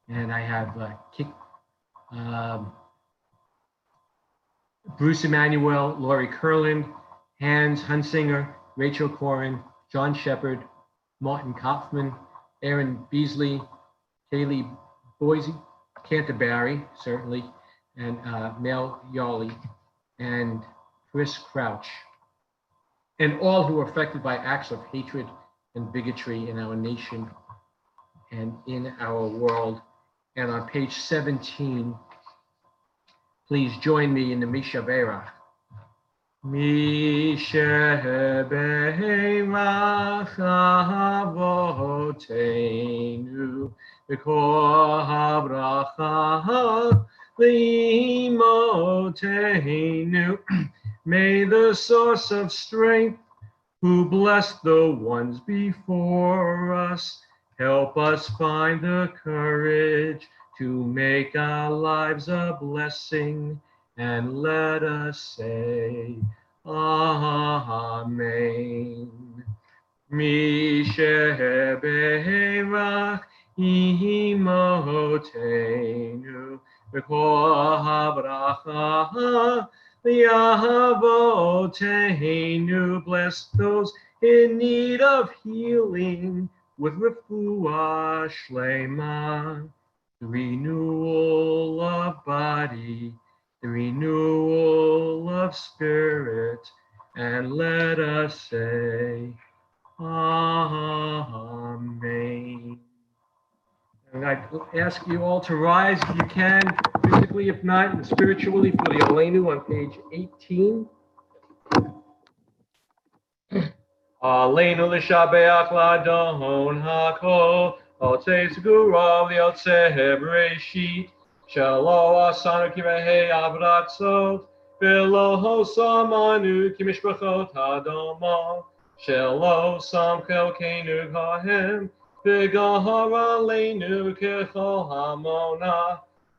S11: and I have Bruce Emanuel, Laurie Kurland, Hans Hunsinger, Rachel Corin, John Shepard, Martin Kaufman, Aaron Beasley, Kaylee Boise, Canterbury, certainly, and Mel Yawley, and Chris Crouch, and all who are affected by acts of hatred and bigotry in our nation and in our world. And on page 17, please join me in the Misha Berach. Misha Berach Avotenu B'kol habracha L'imotenu. May the source of strength, who blessed the ones before us, help us find the courage to make our lives a blessing, and let us say, Amen. Misha Berach Imotenu B'kol habracha L'avotenu. Bless those in need of healing with refuah shlema, the renewal of body, the renewal of spirit, and let us say, Amen. And I ask you all to rise if you can, physically, if not, and spiritually, for the Aleinu on page 18. Aleinu l'shabeach l'adon hakol, al tzegurav li'otzeh b'reshit, shelo asanu kimehei avratzot, v'lo hosamanu kimishpachot hadoma, shelo sam chelkeinu kahem, v'gahar aleinu kechol hamona,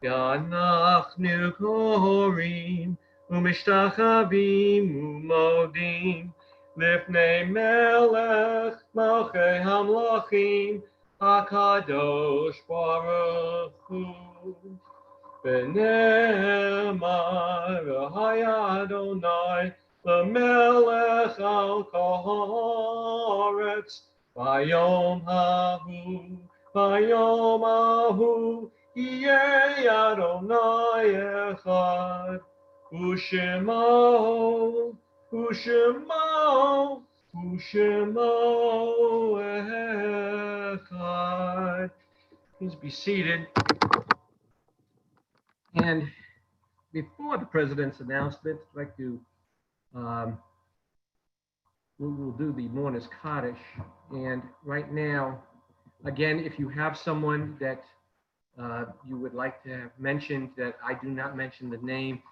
S11: v'anachnu korim, u'mishtachavim u'modim, Lifnei melech malchei hamlachim hakadosh baruch hu. V'ne'emar v'haya Adonai l'melech al kol haaretz v'yom hahu yeh Adonai echad u'shemo echad. Please be seated. And before the president's announcement, I'd like to, we'll do the Mourner's Kaddish. And right now, again, if you have someone that you would like to have mentioned that I do not mention the name,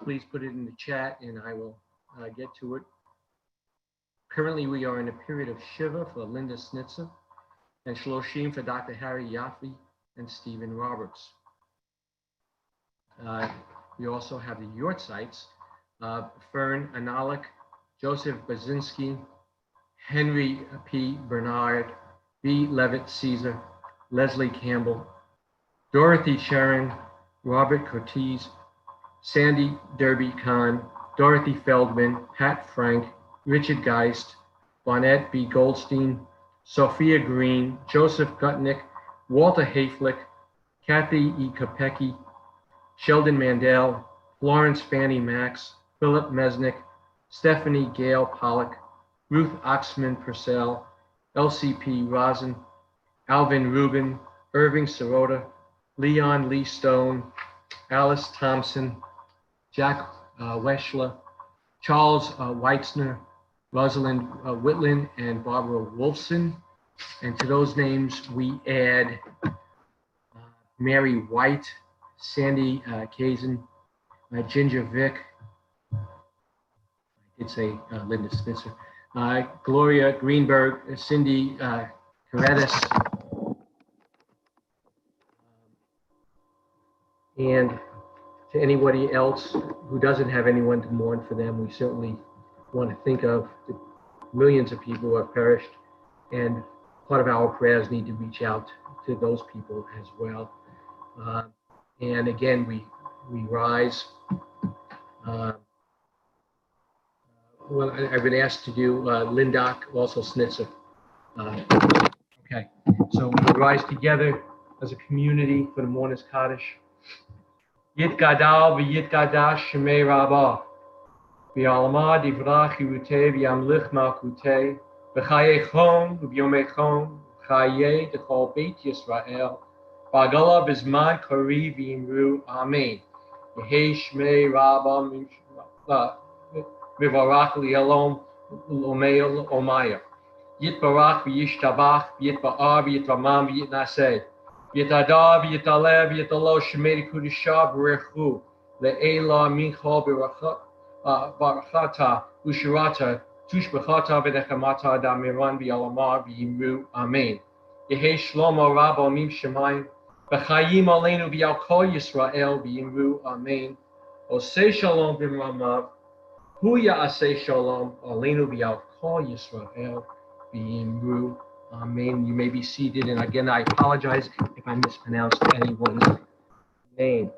S11: please put it in the chat and I will get to it. Currently, we are in a period of Shiva for Linda Snitzer and Shloshim for Dr. Harry Yaffe and Stephen Roberts. We also have the Yortsites, Fern Analik, Joseph Bazinski, Henry P. Bernard, B. Levitt Caesar, Leslie Campbell, Dorothy Sharon, Robert Cortez, Sandy Derby Khan, Dorothy Feldman, Pat Frank, Richard Geist, Bonnet B. Goldstein, Sophia Green, Joseph Gutnick, Walter Hayflick, Kathy E. Kopecki, Sheldon Mandel, Florence Fanny Max, Philip Mesnick, Stephanie Gale Pollock, Ruth Oxman Purcell, LCP Rosin, Alvin Rubin, Irving Sirota, Leon Lee Stone, Alice Thompson, Jack Weschler, Charles Weitzner, Rosalind Whitland, and Barbara Wolfson. And to those names, we add Mary White, Sandy Kazin, Ginger Vick, I did say Linda Spitzer, Gloria Greenberg, Cindy Correttis, and to anybody else who doesn't have anyone to mourn for them, we certainly want to think of the millions of people who have perished, and part of our prayers need to reach out to those people as well. And again, we rise. Well, I've been asked to do Lindach, also Snitzer. Okay, so we rise together as a community for the Mourners Kaddish. Yit Gadal v'Yit Gadash Shemei Rabbah v'Alma Divrach Yirutei v'Yamlich Malkutei v'Chayei Chon v'Yomei Chon v'Chayei D'Chol Beit Yisrael v'Agala B'Zman Kari v'Yimru Amen. Yehei Shmei Rabbah v'Varach Li'Alom L'Omeil Omaya. Yit Barach v'Yishtabach v'Yit Ba'ar v'Yit Ramam v'Yit Naseh. Yitadav, Yitalev, Yitalo, Shemedi Kudisha, Berechu, Le'ela, Mincho, Barachata, Ushirata, Tushbechata, Vedechamata, Damiran, V'Alamar, V'Yimru, Amen. Yehe Shlomo, Rabbo, Mim Shemayim, V'Chayim Aleinu, V'Al Kol Yisrael, V'Yimru, Amen. Osei Shalom, B'Ramav, Huya Asei Shalom, Aleinu, V'Al Kol Yisrael, V'Yimru, Amen. You may be seated. And again, I apologize if I mispronounced anyone's name.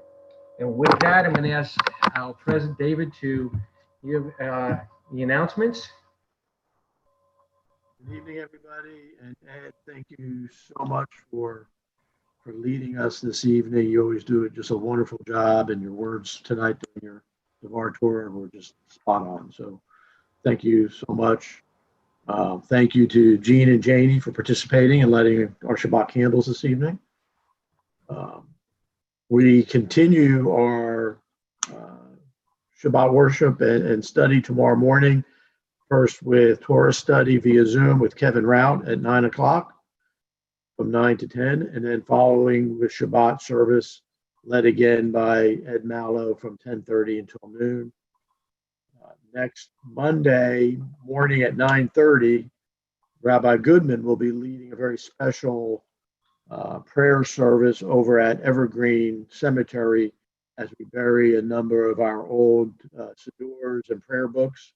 S11: And with that, I'm going to ask our President David to give the announcements.
S4: Good evening, everybody. And Ed, thank you so much for leading us this evening. You always do just a wonderful job, and your words tonight during your Devar tour were just spot on. So thank you so much. Thank you to Jean and Janie for participating and lighting our Shabbat candles this evening. We continue our Shabbat worship and study tomorrow morning, first with Torah study via Zoom with Kevin Rout at 9 o'clock from 9 to 10, and then following with Shabbat service led again by Ed Mallow from 10:30 until noon. Next Monday morning at 9:30, Rabbi Goodman will be leading a very special prayer service over at Evergreen Cemetery as we bury a number of our old sidurs and prayer books.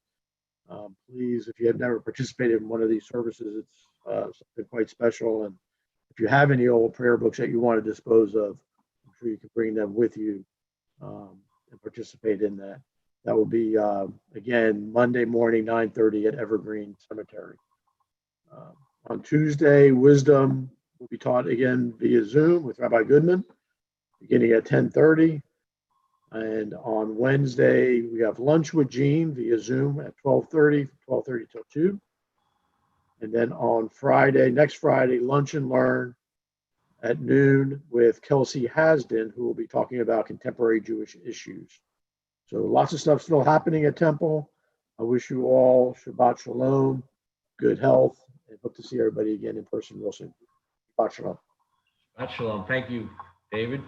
S4: Please, if you have never participated in one of these services, it's something quite special. And if you have any old prayer books that you want to dispose of, I'm sure you can bring them with you and participate in that. That will be, again, Monday morning, 9:30 at Evergreen Cemetery. On Tuesday, Wisdom will be taught again via Zoom with Rabbi Goodman, beginning at 10:30. And on Wednesday, we have lunch with Jean via Zoom at 12:30 till 2. And then on Friday, next Friday, Lunch and Learn at noon with Kelsey Hasden, who will be talking about contemporary Jewish issues. So lots of stuff still happening at Temple. I wish you all Shabbat Shalom, good health, and hope to see everybody again in person real soon. Shabbat Shalom.
S11: Shabbat Shalom. Thank you, David.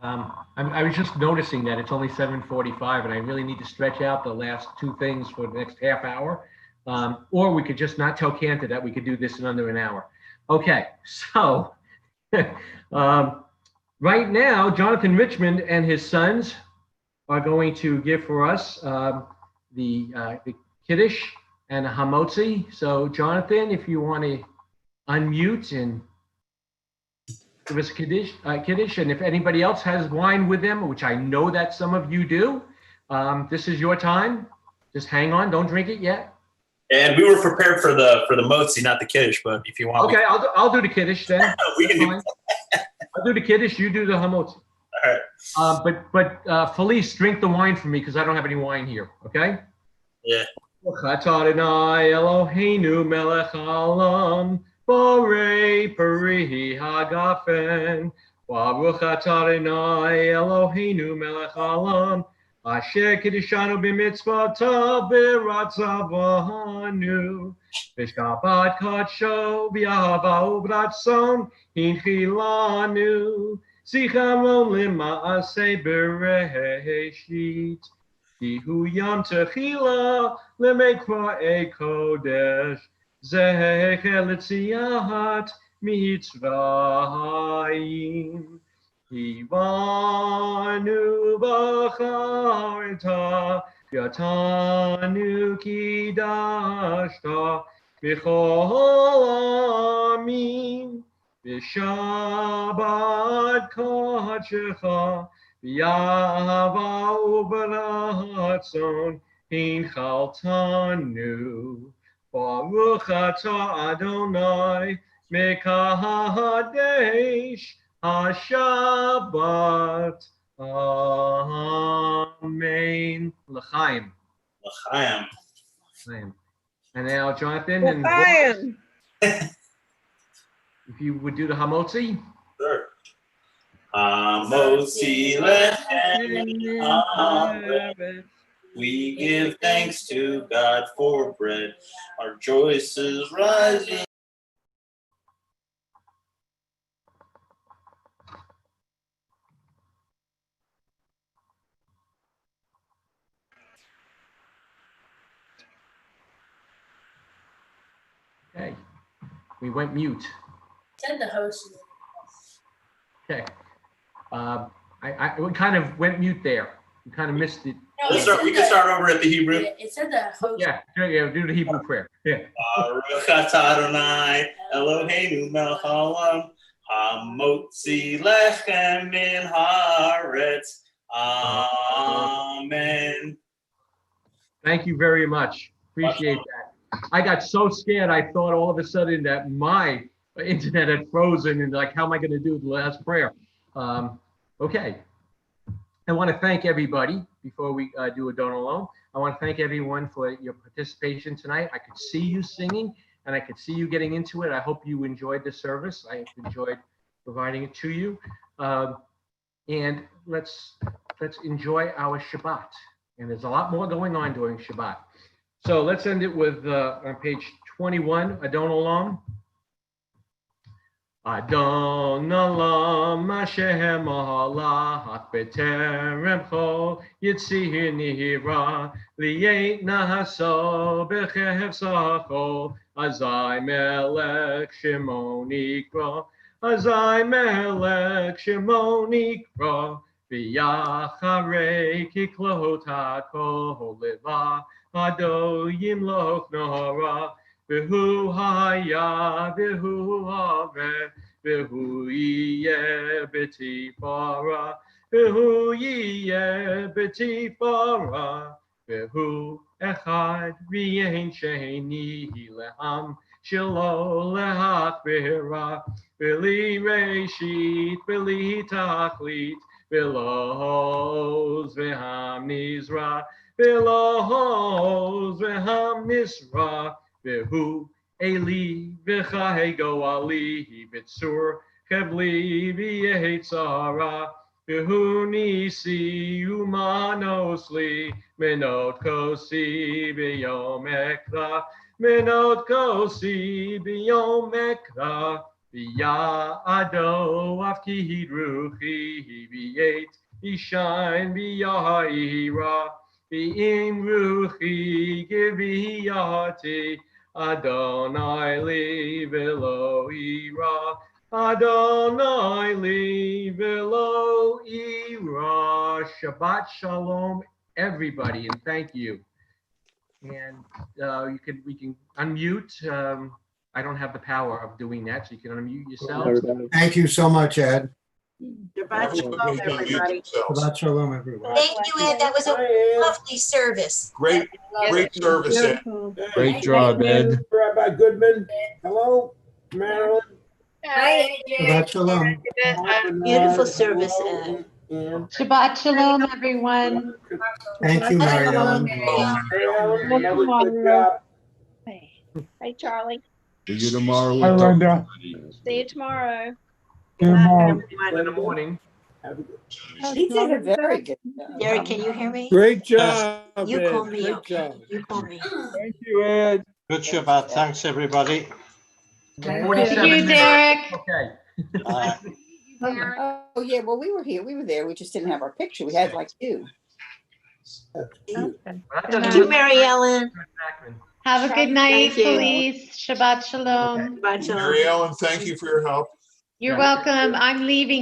S11: I was just noticing that it's only 7:45, and I really need to stretch out the last two things for the next half hour. Or we could just not tell Cantor that we could do this in under an hour. Okay, so Right now, Jonathan Richmond and his sons are going to give for us the Kiddush and a Hamotzi. So, Jonathan, if you want to unmute and give us a Kiddush, and if anybody else has wine with them, which I know that some of you do, this is your time. Just hang on, don't drink it yet.
S14: And we were prepared for the motzi, not the kiddush. But if you want,
S11: okay, I'll do the Kiddush then.
S14: We can do.
S11: I'll do the Kiddush. You do the Hamotzi.
S14: All right.
S11: But Felice, drink the wine for me because I don't have any wine here. Okay.
S14: Yeah.
S11: Adonai Eloheinu melech haolam borei peri hagafen Baruch atah Adonai Eloheinu melech haolam asher kiddushanu b'mitzvotav v'ratzavanu v'shabbat kadsho v'ahava u'b'ratzon hinchilanu zicharon lima'aseh bereshit Hu yam techila lemekra kodesh zecher letziat mitzrayim Ivanu b'charta yatanu kidashta b'chol amim b'shabbat kadshecha Yahava u'b'ratzon hinchaltanu Baruch atah Adonai mekahadesh haShabbat. Amen. L'chaim.
S14: L'chaim.
S11: L'chaim. And now, Jonathan, and if you would do the Hamotzi.
S14: Sure. Hamotzi lechem haaretz. We give thanks to God for bread. Our joys is rising.
S11: Okay. We went mute.
S6: Said the host.
S11: Okay. I we kind of went mute there. We kind of missed it.
S6: No,
S14: we can start over at the Hebrew.
S6: It said the host.
S11: Yeah, do the Hebrew prayer. Yeah.
S14: Baruch atah Adonai Eloheinu melech haolam hamotzi lechem min haaretz. Amen.
S11: Thank you very much. Appreciate that. I got so scared. I thought all of a sudden that my internet had frozen and like, how am I going to do the last prayer? Okay. I want to thank everybody before we do a Don't Alone. I want to thank everyone for your participation tonight. I could see you singing and I could see you getting into it. I hope you enjoyed the service. I enjoyed providing it to you. And let's enjoy our Shabbat. And there's a lot more going on during Shabbat. So let's end it with on page 21, Adon Olam. Adon Olam Hashem Alach B'terem Chol Yitzir Nihira Li'et Nahaso B'chev Sachol Azai Melech Shemo Nikra Azai Melech Shemo Nikra V'yacharei Kiklot HaKol Leva Ado Yimloch Nora V'hu Haya V'hu Hare V'hu Yeh B'tifara V'hu Yeh B'tifara V'hu Echad V'yein Sheni Leham Shelo Lehachbira V'li Reshit V'li Tachlit V'los V'ham Nizra V'los V'ham Nisra V'hu Eli V'chahego Ali V'tzur Kevli V'yetzara V'hu Nisi Umanosli Menot Kosi V'yom Ekra Menot Kosi V'yom Ekra V'ya'ado Avkihid Ruchi V'yet V'shine V'yahira V'im Ruchi Giviyati Adonai li v'lo ira Adonai li velo ira. Shabbat shalom, everybody, and thank you. And we can unmute. I don't have the power of doing that, so you can unmute yourselves.
S15: Thank you so much, Ed.
S1: Shabbat shalom, everybody.
S15: Shabbat shalom, everyone.
S6: Thank you, Ed. That was a lovely service.
S3: Great service, Ed.
S7: Great job, Ed. Rabbi Goodman. Hello, Marilyn.
S8: Hi,
S15: Shabbat shalom.
S1: Beautiful service, Ed.
S10: Shabbat shalom, everyone.
S15: Thank you, Mary Ellen.
S7: Good job.
S16: Hey, Charlie.
S7: See you tomorrow.
S11: Hi, Linda.
S16: See you tomorrow.
S11: In the morning.
S6: She did a very good job.
S1: Derek, can you hear me?
S7: Great job.
S1: You
S7: Ed.
S1: call me,
S7: Great
S1: okay?
S7: job.
S1: You call me.
S7: Thank you, Ed.
S15: Good Shabbat. Thanks, everybody.
S11: 47
S10: Thank you,
S11: minutes.
S10: Derek.
S11: Okay.
S6: Oh, yeah, well, we were here. We were there. We just didn't have our picture. We had like two.
S1: Thank you, Mary Ellen.
S10: Have a good night,
S1: Thank you.
S10: Felice. Shabbat shalom.
S1: Shabbat shalom.
S3: Mary Ellen, thank you for your help.
S10: You're welcome. I'm leaving